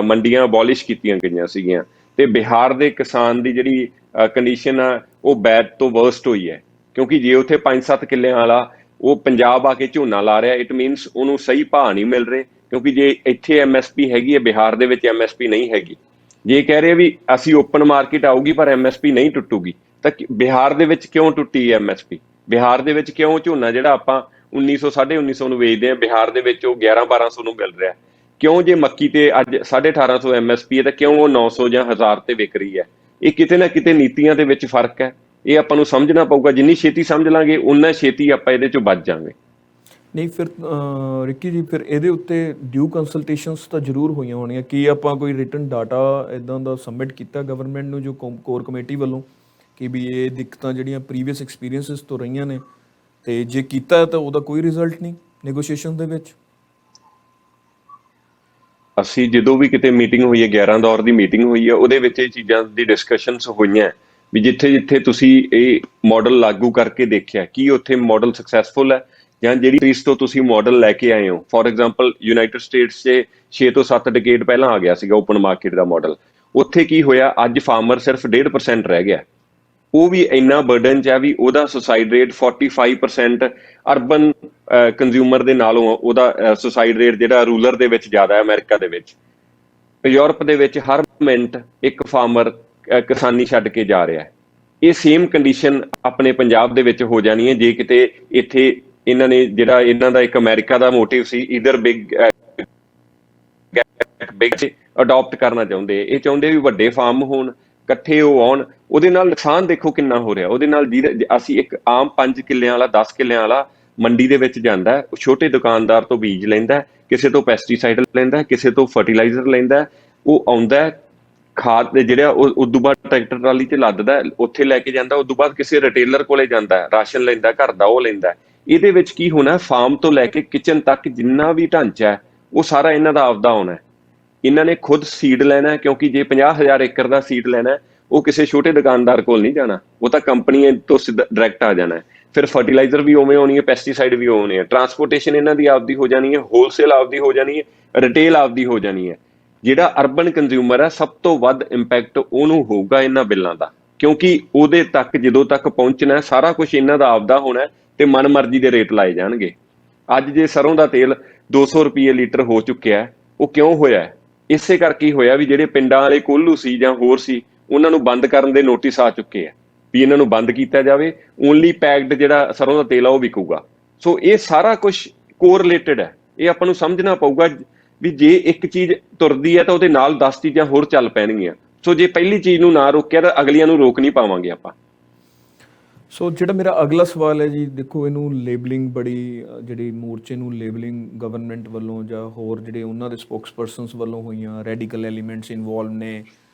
ਮੰਡੀਆਂ ਅਬੋਲਿਸ਼ ਕੀਤੀਆਂ ਗਈਆਂ ਸੀਗੀਆਂ ਤੇ ਬਿਹਾਰ ਦੇ ਕਿਸਾਨ ਦੀ ਜਿਹੜੀ ਕੰਡੀਸ਼ਨ ਆ ਉਹ ਬੈਡ ਤੋਂ ਵਰਸਟ ਹੋਈ ਹੈ। ਕਿਉਂਕਿ ਜੇ ਉੱਥੇ 5-7 ਕਿੱਲਿਆਂ ਵਾਲਾ ਉਹ ਪੰਜਾਬ ਆ ਕੇ ਝੋਨਾ ਲਾ ਰਿਹਾ, ਇਟ ਮੀਨਸ ਉਹਨੂੰ ਸਹੀ ਭਾਅ ਨਹੀਂ ਮਿਲ ਰਹੇ। ਕਿਉਂਕਿ ਜੇ ਇੱਥੇ MSP ਹੈਗੀ ਹੈ, ਬਿਹਾਰ ਦੇ ਵਿੱਚ MSP ਨਹੀਂ ਹੈਗੀ। ਜੇ ਕਹਿ ਰਹੇ ਵੀ ਅਸੀਂ ਓਪਨ ਮਾਰਕੀਟ ਆਊਗੀ ਪਰ MSP ਨਹੀਂ ਟੁੱਟੂਗੀ, ਤਾਂ ਬਿਹਾਰ ਦੇ ਵਿੱਚ ਕਿਉਂ ਟੁੱਟੀ MSP? ਬਿਹਾਰ ਦੇ ਵਿੱਚ ਕਿਉਂ ਝੋਨਾ ਜਿਹੜਾ ਆਪਾਂ 1900 1950 ਨੂੰ ਵੇਚਦੇ ਆ, ਬਿਹਾਰ ਦੇ ਵਿੱਚ ਉਹ 1100-1200 ਨੂੰ ਮਿਲ ਰਿਹਾ? ਕਿਉਂ ਜੇ ਮੱਕੀ ਤੇ ਅੱਜ 1850 MSP ਹੈ ਤਾਂ ਕਿਉਂ ਉਹ 900 ਜਾਂ 1000 ਤੇ ਵਿਕ ਰਹੀ ਹੈ? ਇਹ ਕਿਤੇ ਨਾ ਕਿਤੇ ਨੀਤੀਆਂ ਦੇ ਵਿੱਚ ਫਰਕ ਹੈ। ਇਹ ਆਪਾਂ ਨੂੰ ਸਮਝਣਾ ਪਊਗਾ। ਜਿੰਨੀ ਛੇਤੀ ਸਮਝ ਲਾਂਗੇ ਉਨਾ ਛੇਤੀ ਆਪਾਂ ਇਹਦੇ ਚੋਂ ਬਚ ਜਾਵਾਂਗੇ। ਨਹੀਂ ਫਿਰ ਰਿੱਕੀ ਜੀ, ਫਿਰ ਇਹਦੇ ਉੱਤੇ ਡਿਊ ਕੰਸਲਟੇਸ਼ਨਸ ਤਾਂ ਜ਼ਰੂਰ ਹੋਈਆਂ ਹੋਣੀਆਂ। ਕੀ ਆਪਾਂ ਕੋਈ ਰਿਟਨ ਡਾਟਾ ਇੱਦਾਂ ਦਾ ਸਬਮਿਟ ਕੀਤਾ ਗਵਰਨਮੈਂਟ ਨੂੰ, ਜੋ ਕੋਰ ਕਮੇਟੀ ਵੱਲੋਂ, ਕਿ ਵੀ ਇਹ ਦਿੱਕਤਾਂ ਜਿਹੜੀਆਂ ਪ੍ਰੀਵੀਅਸ ਐਕਸਪੀਰੀਅੰਸਿਸ ਤੋਂ ਰਹੀਆਂ ਨੇ, ਤੇ ਜੇ ਕੀਤਾ ਤਾਂ ਉਹਦਾ ਕੋਈ ਰਿਜ਼ਲਟ ਨਹੀਂ ਨੈਗੋਸ਼ੀਏਸ਼ਨ ਦੇ ਵਿੱਚ? ਅਸੀਂ ਜਦੋਂ ਵੀ ਕਿਤੇ ਮੀਟਿੰਗ ਹੋਈ ਹੈ, 11 ਦੌਰ ਦੀ ਮੀਟਿੰਗ ਹੋਈ ਹੈ, ਉਹਦੇ ਵਿੱਚ ਇਹ ਚੀਜ਼ਾਂ ਦੀ ਡਿਸਕਸ਼ਨਸ ਹੋਈਆਂ ਵੀ ਜਿੱਥੇ ਜਿੱਥੇ ਤੁਸੀਂ ਇਹ ਮਾਡਲ ਲਾਗੂ ਕਰਕੇ ਦੇਖਿਆ, ਕੀ ਉੱਥੇ ਮਾਡਲ ਸਕਸੈਸਫੁਲ ਹੈ, ਜਾਂ ਜਿਹੜੀ ਚੀਜ਼ ਤੋਂ ਤੁਸੀਂ ਮਾਡਲ ਲੈ ਕੇ ਆਏ ਹੋ। ਫੋਰ ਐਗਜ਼ਾਮਪਲ ਯੂਨਾਈਟਿਡ ਸਟੇਟਸ 'ਚ 6 ਤੋਂ 7 ਡਿਕੇਡ ਪਹਿਲਾਂ ਆ ਗਿਆ ਸੀਗਾ ਓਪਨ ਮਾਰਕੀਟ ਦਾ ਮਾਡਲ। ਉੱਥੇ ਕੀ ਹੋਇਆ, ਅੱਜ ਫਾਰਮਰ ਸਿਰਫ 1.5% ਰਹਿ ਗਿਆ। ਉਹ ਵੀ ਇੰਨਾ ਬਰਡਨ 'ਚ ਹੈ ਵੀ ਉਹਦਾ ਸੁਸਾਈਡ ਰੇਟ 45% ਅਰਬਨ ਕੰਜ਼ਿਊਮਰ ਦੇ ਨਾਲੋਂ ਉਹਦਾ ਸੁਸਾਈਡ ਰੇਟ ਜਿਹੜਾ ਰੂਰਲ ਦੇ ਵਿੱਚ ਜ਼ਿਆਦਾ ਹੈ ਅਮਰੀਕਾ ਦੇ ਵਿੱਚ। ਯੂਰਪ ਦੇ ਵਿੱਚ ਹਰ ਮਿੰਟ ਇੱਕ ਫਾਰਮਰ ਕਿਸਾਨੀ ਛੱਡ ਕੇ ਜਾ ਰਿਹਾ ਹੈ। ਇਹ ਸੇਮ ਕੰਡੀਸ਼ਨ ਆਪਣੇ ਪੰਜਾਬ ਦੇ ਵਿੱਚ ਹੋ ਜਾਣੀ ਹੈ ਜੇ ਕਿਤੇ ਇੱਥੇ ਇਹਨਾਂ ਨੇ, ਜਿਹੜਾ ਇਹਨਾਂ ਦਾ ਇੱਕ ਅਮਰੀਕਾ ਦਾ ਮੋਟਿਵ ਸੀ, ਇਧਰ ਬਿਗ ਅਡਾਪਟ ਕਰਨਾ ਚਾਹੁੰਦੇ। ਇਹ ਚਾਹੁੰਦੇ ਵੀ ਵੱਡੇ ਫਾਰਮ ਹੋਣ, ਇਕੱਠੇ ਉਹ ਆਉਣ। ਉਹਦੇ ਨਾਲ ਨੁਕਸਾਨ ਦੇਖੋ ਕਿੰਨਾ ਹੋ ਰਿਹਾ। ਉਹਦੇ ਨਾਲ ਅਸੀਂ ਇੱਕ ਆਮ 5 ਕਿੱਲਿਆਂ ਵਾਲਾ 10 ਕਿੱਲਿਆਂ ਵਾਲਾ ਮੰਡੀ ਦੇ ਵਿੱਚ ਜਾਂਦਾ, ਉਹ ਛੋਟੇ ਦੁਕਾਨਦਾਰ ਤੋਂ ਬੀਜ ਲੈਂਦਾ, ਕਿਸੇ ਤੋਂ ਪੈਸਟੀਸਾਈਡ ਲੈਂਦਾ, ਕਿਸੇ ਤੋਂ ਫਰਟੀਲਾਈਜ਼ਰ ਲੈਂਦਾ, ਉਹ ਆਉਂਦਾ ਖਾਦ ਦੇ ਜਿਹੜਾ ਉਹ ਉਦੋਂ ਬਾਅਦ ਟਰੈਕਟਰ ਟਰਾਲੀ ਤੇ ਲੱਦਦਾ, ਉੱਥੇ ਲੈ ਕੇ ਜਾਂਦਾ, ਉਦੋਂ ਬਾਅਦ ਕਿਸੇ ਰਿਟੇਲਰ ਕੋਲੇ ਜਾਂਦਾ, ਰਾਸ਼ਨ ਲੈਂਦਾ ਘਰ ਦਾ, ਉਹ ਲੈਂਦਾ। ਇਹਦੇ ਵਿੱਚ ਕੀ ਹੋਣਾ, ਫਾਰਮ ਤੋਂ ਲੈ ਕੇ ਕਿਚਨ ਤੱਕ ਜਿੰਨਾ ਵੀ ਢਾਂਚਾ ਹੈ ਉਹ ਸਾਰਾ ਇਹਨਾਂ ਦਾ ਆਪਦਾ ਹੋਣਾ। ਇਹਨਾਂ ਨੇ ਖੁਦ ਸੀਡ ਲੈਣਾ, ਕਿਉਂਕਿ ਜੇ 50,000 ਏਕੜ ਦਾ ਸੀਡ ਲੈਣਾ ਉਹ ਕਿਸੇ ਛੋਟੇ ਦੁਕਾਨਦਾਰ ਕੋਲ ਨਹੀਂ ਜਾਣਾ, ਉਹ ਤਾਂ ਕੰਪਨੀ ਤੋਂ ਸਿੱਧਾ ਡਾਇਰੈਕਟ ਆ ਜਾਣਾ। ਫਿਰ ਫਰਟੀਲਾਈਜ਼ਰ ਵੀ ਉਵੇਂ ਹੋਣੀ ਹੈ, ਪੈਸਟੀਸਾਈਡ ਵੀ ਹੋਣੇ ਆ, ਟਰਾਂਸਪੋਰਟੇਸ਼ਨ ਇਹਨਾਂ ਦੀ ਆਪਦੀ ਹੋ ਜਾਣੀ ਹੈ, ਹੋਲਸੇਲ ਆਪਦੀ ਹੋ ਜਾਣੀ ਹੈ, ਰਿਟੇਲ ਆਪਦੀ ਹੋ ਜਾਣੀ ਹੈ। ਜਿਹੜਾ ਅਰਬਨ ਕੰਜ਼ਿਊਮਰ ਹੈ ਸਭ ਤੋਂ ਵੱਧ ਇੰਪੈਕਟ ਉਹਨੂੰ ਹੋਊਗਾ ਇਹਨਾਂ ਬਿੱਲਾਂ ਦਾ, ਕਿਉਂਕਿ ਉਹਦੇ ਤੱਕ ਜਦੋਂ ਤੱਕ ਪਹੁੰਚਣਾ ਸਾਰਾ ਕੁਝ ਇਹਨਾਂ ਦਾ ਆਪਦਾ ਹੋਣਾ ਤੇ ਮਨਮਰਜ਼ੀ ਦੇ ਰੇਟ ਲਾਏ ਜਾਣਗੇ। ਅੱਜ ਜੇ ਸਰੋਂ ਦਾ ਤੇਲ 200 ਰੁਪਏ ਲੀਟਰ ਹੋ ਚੁੱਕਿਆ, ਉਹ ਕਿਉਂ ਹੋਇਆ? ਇਸੇ ਕਰਕੇ ਹੀ ਹੋਇਆ ਵੀ ਜਿਹੜੇ ਪਿੰਡਾਂ ਵਾਲੇ ਕੋਹਲੂ ਸੀ ਜਾਂ ਹੋਰ ਸੀ, ਉਹਨਾਂ ਨੂੰ ਬੰਦ ਕਰਨ ਦੇ ਨੋਟਿਸ ਆ ਚੁੱਕੇ ਆ ਵੀ ਇਹਨਾਂ ਨੂੰ ਬੰਦ ਕੀਤਾ ਜਾਵੇ। ਓਨਲੀ ਪੈਕਡ ਜਿਹੜਾ ਸਰੋਂ ਦਾ ਤੇਲ ਆ ਉਹ ਵਿਕੂਗਾ। ਸੋ ਇਹ ਸਾਰਾ ਕੁਝ ਕੋਰਿਲੇਟਡ ਹੈ। ਇਹ ਆਪਾਂ ਨੂੰ ਸਮਝਣਾ ਪਊਗਾ ਵੀ ਜੇ ਇੱਕ ਚੀਜ਼ ਤੁਰਦੀ ਹੈ ਤਾਂ ਉਹਦੇ ਨਾਲ 10 ਚੀਜ਼ਾਂ ਹੋਰ ਚੱਲ ਪੈਣਗੀਆਂ। ਸੋ ਜੇ ਪਹਿਲੀ ਚੀਜ਼ ਨੂੰ ਨਾ ਰੋਕਿਆ ਤਾਂ ਅਗਲੀਆਂ ਨੂੰ ਰੋਕ ਨਹੀਂ ਪਾਵਾਂਗੇ ਆਪਾਂ। ਸੋ ਜਿਹੜਾ ਮੇਰਾ ਅਗਲਾ ਸਵਾਲ ਹੈ ਜੀ, ਦੇਖੋ ਇਹਨੂੰ ਲੇਬਲਿੰਗ ਬੜੀ, ਜਿਹੜੀ ਮੋਰਚੇ ਨੂੰ ਲੇਬਲਿੰਗ ਗਵਰਨਮੈਂਟ ਵੱਲੋਂ ਜਾਂ ਹੋਰ ਜਿਹੜੇ ਉਹਨਾਂ ਦੇ ਸਪੋਕਸਪਰਸਨਸ ਵੱਲੋਂ ਹੋਈਆਂ, ਰੈਡੀਕਲ ਐਲੀਮੈਂਟਸ ਇਨਵੋਲਵ ਨੇ,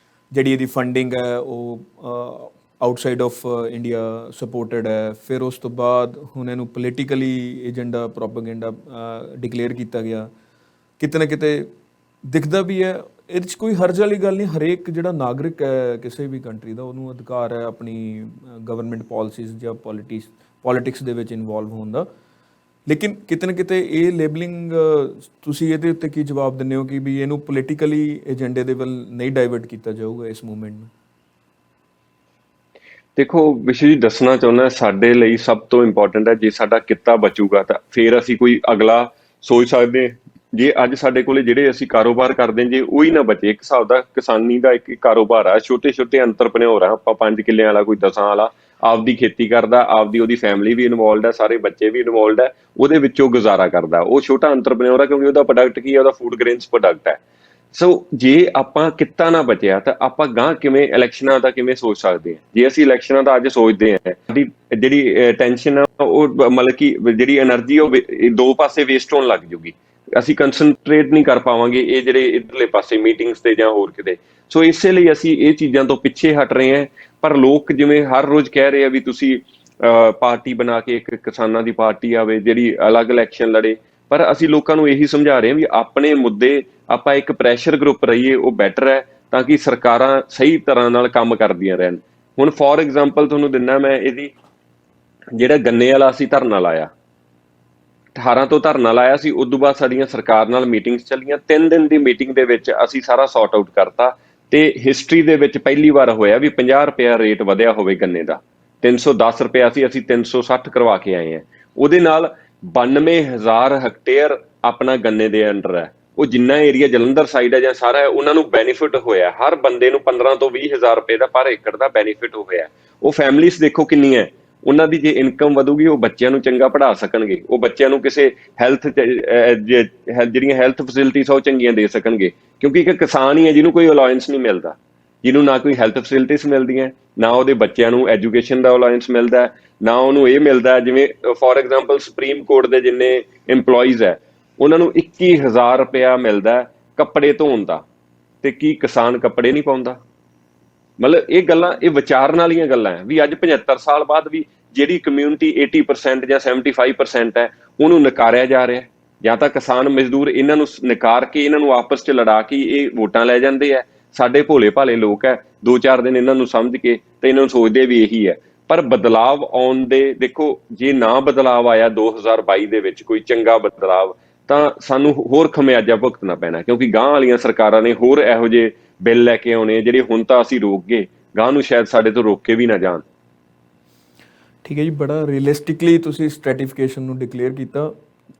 ਜਿਹੜੀ ਇਹਦੀ ਫੰਡਿੰਗ ਹੈ ਉਹ ਆਊਟਸਾਈਡ ਆਫ ਇੰਡੀਆ ਸਪੋਰਟਡ ਹੈ, ਫਿਰ ਉਸ ਤੋਂ ਬਾਅਦ ਹੁਣ ਇਹਨੂੰ ਪੋਲੀਟੀਕਲੀ ਏਜੰਡਾ ਪ੍ਰੋਪੇਗੈਂਡਾ ਡਿਕਲੇਅਰ ਕੀਤਾ ਗਿਆ। ਕਿਤੇ ਨਾ ਕਿਤੇ ਦਿਖਦਾ ਵੀ ਹੈ ਇਹਦੇ 'ਚ ਕੋਈ ਹਰਜ ਵਾਲੀ ਗੱਲ ਨਹੀਂ। ਹਰੇਕ ਜਿਹੜਾ ਨਾਗਰਿਕ ਹੈ ਕਿਸੇ ਵੀ ਕੰਟਰੀ ਦਾ, ਉਹਨੂੰ ਅਧਿਕਾਰ ਹੈ ਆਪਣੀ ਗਵਰਨਮੈਂਟ ਪਾਲਿਸੀਜ਼ ਜਾਂ ਪੋਲੀਟਿਕਸ ਦੇ ਵਿੱਚ ਇਨਵੋਲਵ ਹੋਣ ਦਾ। ਲੇਕਿਨ ਕਿਤੇ ਨਾ ਕਿਤੇ ਇਹ ਲੇਬਲਿੰਗ, ਤੁਸੀਂ ਇਹਦੇ ਉੱਤੇ ਕੀ ਜਵਾਬ ਦਿੰਦੇ ਹੋ ਕਿ ਵੀ ਇਹਨੂੰ ਪੋਲੀਟੀਕਲੀ ਏਜੰਡੇ ਦੇ ਵੱਲ ਨਹੀਂ ਡਾਇਵਰਟ ਕੀਤਾ ਜਾਊਗਾ ਇਸ ਮੂਵਮੈਂਟ ਨੂੰ? ਦੇਖੋ ਵਿਸ਼ੇ ਜੀ, ਦੱਸਣਾ ਚਾਹੁੰਦਾ ਸਾਡੇ ਲਈ ਸਭ ਤੋਂ ਇੰਪੋਰਟੈਂਟ ਹੈ ਜੇ ਸਾਡਾ ਕਿੱਤਾ ਬਚੂਗਾ ਤਾਂ ਫਿਰ ਅਸੀਂ ਕੋਈ ਅਗਲਾ ਸੋਚ ਸਕਦੇ ਹਾਂ। ਜੇ ਅੱਜ ਸਾਡੇ ਕੋਲੇ ਜਿਹੜੇ ਅਸੀਂ ਕਾਰੋਬਾਰ ਕਰਦੇ ਜੇ ਉਹੀ ਨਾ ਬਚੇ, ਇੱਕ ਹਿਸਾਬ ਦਾ ਕਿਸਾਨੀ ਦਾ ਇੱਕ ਕਾਰੋਬਾਰ ਆ, ਛੋਟੇ ਛੋਟੇ ਐਂਟਰਪ੍ਰੇਨਿਓਰ ਆ ਆਪਾਂ, 5 ਕਿੱਲਿਆਂ ਵਾਲਾ, ਕੋਈ 10 ਵਾਲਾ, ਆਪਦੀ ਖੇਤੀ ਕਰਦਾ, ਆਪਦੀ ਉਹਦੀ ਫੈਮਿਲੀ ਵੀ ਇਨਵੋਲਡ ਹੈ, ਸਾਰੇ ਬੱਚੇ ਵੀ ਇਨਵੋਲਡ ਹੈ, ਉਹਦੇ ਵਿੱਚੋਂ ਗੁਜ਼ਾਰਾ ਕਰਦਾ। ਉਹ ਛੋਟਾ ਐਂਟਰਪ੍ਰੇਨਿਓਰ ਆ ਕਿਉਂਕਿ ਉਹਦਾ ਪ੍ਰੋਡਕਟ ਕੀ ਹੈ, ਉਹਦਾ ਫੂਡ ਗ੍ਰੇਨਸ ਪ੍ਰੋਡਕਟ ਹੈ। ਸੋ ਜੇ ਆਪਾਂ ਕਿੱਤਾ ਨਾ ਬਚਿਆ ਤਾਂ ਆਪਾਂ ਗਾਂ ਕਿਵੇਂ ਇਲੈਕਸ਼ਨਾਂ ਦਾ ਕਿਵੇਂ ਸੋਚ ਸਕਦੇ ਹਾਂ? ਜੇ ਅਸੀਂ ਇਲੈਕਸ਼ਨਾਂ ਦਾ ਅੱਜ ਸੋਚਦੇ ਹਾਂ, ਸਾਡੀ ਜਿਹੜੀ ਟੈਨਸ਼ਨ ਆ ਉਹ ਮਤਲਬ ਕਿ ਜਿਹੜੀ એનર્ਜੀ ਉਹ ਦੋ ਪਾਸੇ ਵੇਸਟ ਹੋਣ ਲੱਗ ਜੂਗੀ। ਅਸੀਂ ਕੰਸਨਟਰੇਟ ਨਹੀਂ ਕਰ ਪਾਵਾਂਗੇ ਇਹ ਜਿਹੜੇ ਇੱਧਰਲੇ ਪਾਸੇ ਮੀਟਿੰਗਸ ਤੇ ਜਾਂ ਹੋਰ ਕਿਤੇ। ਸੋ ਇਸੇ ਲਈ ਅਸੀਂ ਇਹ ਚੀਜ਼ਾਂ ਤੋਂ ਪਿੱਛੇ ਹਟ ਰਹੇ ਹਾਂ। ਪਰ ਲੋਕ ਜਿਵੇਂ ਹਰ ਰੋਜ਼ ਕਹਿ ਰਹੇ ਆ ਵੀ ਤੁਸੀਂ ਪਾਰਟੀ ਬਣਾ ਕੇ ਇੱਕ ਕਿਸਾਨਾਂ ਦੀ ਪਾਰਟੀ ਆਵੇ ਜਿਹੜੀ ਅਲੱਗ ਇਲੈਕਸ਼ਨ ਲੜੇ, ਪਰ ਅਸੀਂ ਲੋਕਾਂ ਨੂੰ ਇਹੀ ਸਮਝਾ ਰਹੇ ਹਾਂ ਵੀ ਆਪਣੇ ਮੁੱਦੇ ਆਪਾਂ ਇੱਕ ਪ੍ਰੈਸ਼ਰ ਗਰੁੱਪ ਰਹੀਏ, ਉਹ ਬੈਟਰ ਹੈ ਤਾਂ ਕਿ ਸਰਕਾਰਾਂ ਸਹੀ ਤਰ੍ਹਾਂ ਨਾਲ ਕੰਮ ਕਰਦੀਆਂ ਰਹਿਣ। ਹੁਣ ਫੋਰ ਐਗਜ਼ਾਮਪਲ ਤੁਹਾਨੂੰ ਦਿੰਦਾ ਮੈਂ ਇਹਦੀ, ਜਿਹੜਾ ਗੰਨੇ ਵਾਲਾ ਅਸੀਂ ਧਰਨਾ ਲਾਇਆ, 18 ਤੋਂ ਧਰਨਾ ਲਾਇਆ ਸੀ, ਉਦੋਂ ਬਾਅਦ ਸਾਡੀਆਂ ਸਰਕਾਰ ਨਾਲ ਮੀਟਿੰਗਸ ਚੱਲੀਆਂ। 3 ਦਿਨ ਦੀ ਮੀਟਿੰਗ ਦੇ ਵਿੱਚ ਅਸੀਂ ਸਾਰਾ ਸੌਟ ਆਊਟ ਕਰਤਾ ਤੇ ਹਿਸਟਰੀ ਦੇ ਵਿੱਚ ਪਹਿਲੀ ਵਾਰ ਹੋਇਆ ਵੀ 50 ਰੁਪਇਆ ਰੇਟ ਵਧਿਆ ਹੋਵੇ ਗੰਨੇ ਦਾ। 310 ਰੁਪਇਆ ਸੀ, ਅਸੀਂ 360 ਕਰਵਾ ਕੇ ਆਏ ਹਾਂ। ਉਹਦੇ ਨਾਲ 92,000 ਹੈਕਟੇਅਰ ਆਪਣਾ ਗੰਨੇ ਦੇ ਅੰਡਰ ਹੈ। ਉਹ ਜਿੰਨਾ ਏਰੀਆ ਜਲੰਧਰ ਸਾਈਡ ਹੈ ਜਾਂ ਸਾਰਾ ਹੈ, ਉਹਨਾਂ ਨੂੰ ਬੈਨੀਫਿਟ ਹੋਇਆ। ਹਰ ਬੰਦੇ ਨੂੰ 15 ਤੋਂ 20,000 ਰੁਪਏ ਦਾ ਪਰ ਏਕੜ ਦਾ ਬੈਨੀਫਿਟ ਹੋਇਆ। ਉਹ ਫੈਮਲੀਜ਼ ਦੇਖੋ ਕਿੰਨੀਆਂ, ਉਹਨਾਂ ਦੀ ਜੇ ਇਨਕਮ ਵਧੂਗੀ ਉਹ ਬੱਚਿਆਂ ਨੂੰ ਚੰਗਾ ਪੜ੍ਹਾ ਸਕਣਗੇ, ਉਹ ਬੱਚਿਆਂ ਨੂੰ ਕਿਸੇ ਜਿਹੜੀਆਂ ਹੈਲਥ ਫੈਸਿਲਿਟੀਜ਼ ਉਹ ਚੰਗੀਆਂ ਦੇ ਸਕਣਗੇ। ਕਿਉਂਕਿ ਇੱਕ ਕਿਸਾਨ ਹੀ ਹੈ ਜਿਹਨੂੰ ਕੋਈ ਅਲਾਇੰਸ ਨਹੀਂ ਮਿਲਦਾ, ਜਿਹਨੂੰ ਨਾ ਕੋਈ ਹੈਲਥ ਫੈਸਿਲਿਟੀਜ਼ ਮਿਲਦੀਆਂ, ਨਾ ਉਹਦੇ ਬੱਚਿਆਂ ਨੂੰ ਐਜੂਕੇਸ਼ਨ ਦਾ ਅਲਾਇੰਸ ਮਿਲਦਾ, ਨਾ ਉਹਨੂੰ ਇਹ ਮਿਲਦਾ। ਜਿਵੇਂ ਫੋਰ ਐਗਜ਼ਾਮਪਲ ਸੁਪਰੀਮ ਕੋਰਟ ਦੇ ਜਿੰਨੇ ਇੰਪਲੋਈਜ਼ ਹੈ ਉਹਨਾਂ ਨੂੰ 21,000 ਰੁਪਇਆ ਮਿਲਦਾ ਕੱਪੜੇ ਧੋਣ ਦਾ, ਤੇ ਕੀ ਕਿਸਾਨ ਕੱਪੜੇ ਨਹੀਂ ਪਾਉਂਦਾ? ਮਤਲਬ ਇਹ ਗੱਲਾਂ, ਇਹ ਵਿਚਾਰਨ ਵਾਲੀਆਂ ਗੱਲਾਂ ਹੈ ਵੀ ਅੱਜ 75 ਸਾਲ ਬਾਅਦ ਵੀ ਜਿਹੜੀ ਕਮਿਊਨਿਟੀ 80% ਜਾਂ 75% ਹੈ ਉਹਨੂੰ ਨਕਾਰਿਆ ਜਾ ਰਿਹਾ। ਜਾਂ ਤਾਂ ਕਿਸਾਨ ਮਜ਼ਦੂਰ ਇਹਨਾਂ ਨੂੰ ਨਕਾਰ ਕੇ ਇਹਨਾਂ ਨੂੰ ਆਪਸ 'ਚ ਲੜਾ ਕੇ ਇਹ ਵੋਟਾਂ ਲੈ ਜਾਂਦੇ ਆ। ਸਾਡੇ ਭੋਲੇ ਭਾਲੇ ਲੋਕ ਹੈ, 2-4 ਦਿਨ ਇਹਨਾਂ ਨੂੰ ਸਮਝ ਕੇ ਤੇ ਇਹਨਾਂ ਨੂੰ ਸੋਚਦੇ ਵੀ ਇਹੀ ਹੈ। ਪਰ ਬਦਲਾਵ ਆਉਣ ਦੇ, ਦੇਖੋ ਜੇ ਨਾ ਬਦਲਾਵ ਆਇਆ 2022 ਦੇ ਵਿੱਚ ਕੋਈ ਚੰਗਾ ਬਦਲਾਵ, ਤਾਂ ਸਾਨੂੰ ਹੋਰ ਖਮਿਆਜਾ ਭੁਗਤਣਾ ਪੈਣਾ, ਕਿਉਂਕਿ ਗਾਂਹ ਵਾਲੀਆਂ ਸਰਕਾਰਾਂ ਨੇ ਹੋਰ ਇਹੋ ਜਿਹੇ ਬਿੱਲ ਲੈ ਕੇ ਆਉਣੇ ਜਿਹੜੇ ਹੁਣ ਤਾਂ ਅਸੀਂ ਰੋਕ ਗਏ, ਗਾਂਹ ਨੂੰ ਸ਼ਾਇਦ ਸਾਡੇ ਤੋਂ ਰੋਕ ਕੇ ਵੀ ਨਾ ਜਾਣ। ਠੀਕ ਹੈ ਜੀ, ਬੜਾ ਰੀਅਲਿਸਟਿਕਲੀ ਤੁਸੀਂ ਸਟ੍ਰੈਟੀਫਿਕੇਸ਼ਨ ਨੂੰ ਡਿਕਲੇਅਰ ਕੀਤਾ।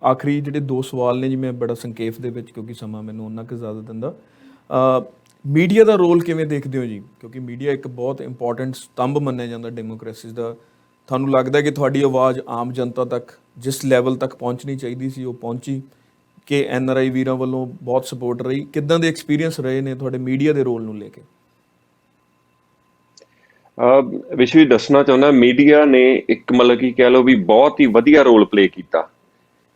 ਆਖਰੀ ਜਿਹੜੇ 2 ਸਵਾਲ ਨੇ ਜੀ, ਮੈਂ ਬੜਾ ਸੰਖੇਪ ਦੇ ਵਿੱਚ, ਕਿਉਂਕਿ ਸਮਾਂ ਮੈਨੂੰ ਉਹਨਾਂ ਕੁ ਇਜਾਜ਼ਤ ਦਿੰਦਾ, ਮੀਡੀਆ ਦਾ ਰੋਲ ਕਿਵੇਂ ਦੇਖਦੇ ਹੋ ਜੀ? ਕਿਉਂਕਿ ਮੀਡੀਆ ਇੱਕ ਬਹੁਤ ਇੰਪੋਰਟੈਂਟ ਸਤੰਭ ਮੰਨਿਆ ਜਾਂਦਾ ਡੈਮੋਕ੍ਰੇਸੀ ਦਾ। ਤੁਹਾਨੂੰ ਲੱਗਦਾ ਕਿ ਤੁਹਾਡੀ ਆਵਾਜ਼ ਆਮ ਜਨਤਾ ਤੱਕ ਜਿਸ ਲੈਵਲ ਤੱਕ ਪਹੁੰਚਣੀ ਚਾਹੀਦੀ ਸੀ ਉਹ ਪਹੁੰਚੀ, ਕਿ NRI ਵੀਰਾਂ ਵੱਲੋਂ ਬਹੁਤ ਸਪੋਰਟ ਰਹੀ? ਕਿੱਦਾਂ ਦੇ ਐਕਸਪੀਰੀਅੰਸ ਰਹੇ ਨੇ ਤੁਹਾਡੇ ਮੀਡੀਆ ਦੇ ਰੋਲ ਨੂੰ ਲੈ ਕੇ? ਵਿਸ਼ਵ ਦੱਸਣਾ ਚਾਹੁੰਦਾ, ਮੀਡੀਆ ਨੇ ਇੱਕ ਮਤਲਬ ਕਿ ਕਹਿ ਲਓ ਵੀ ਬਹੁਤ ਹੀ ਵਧੀਆ ਰੋਲ ਪਲੇ ਕੀਤਾ।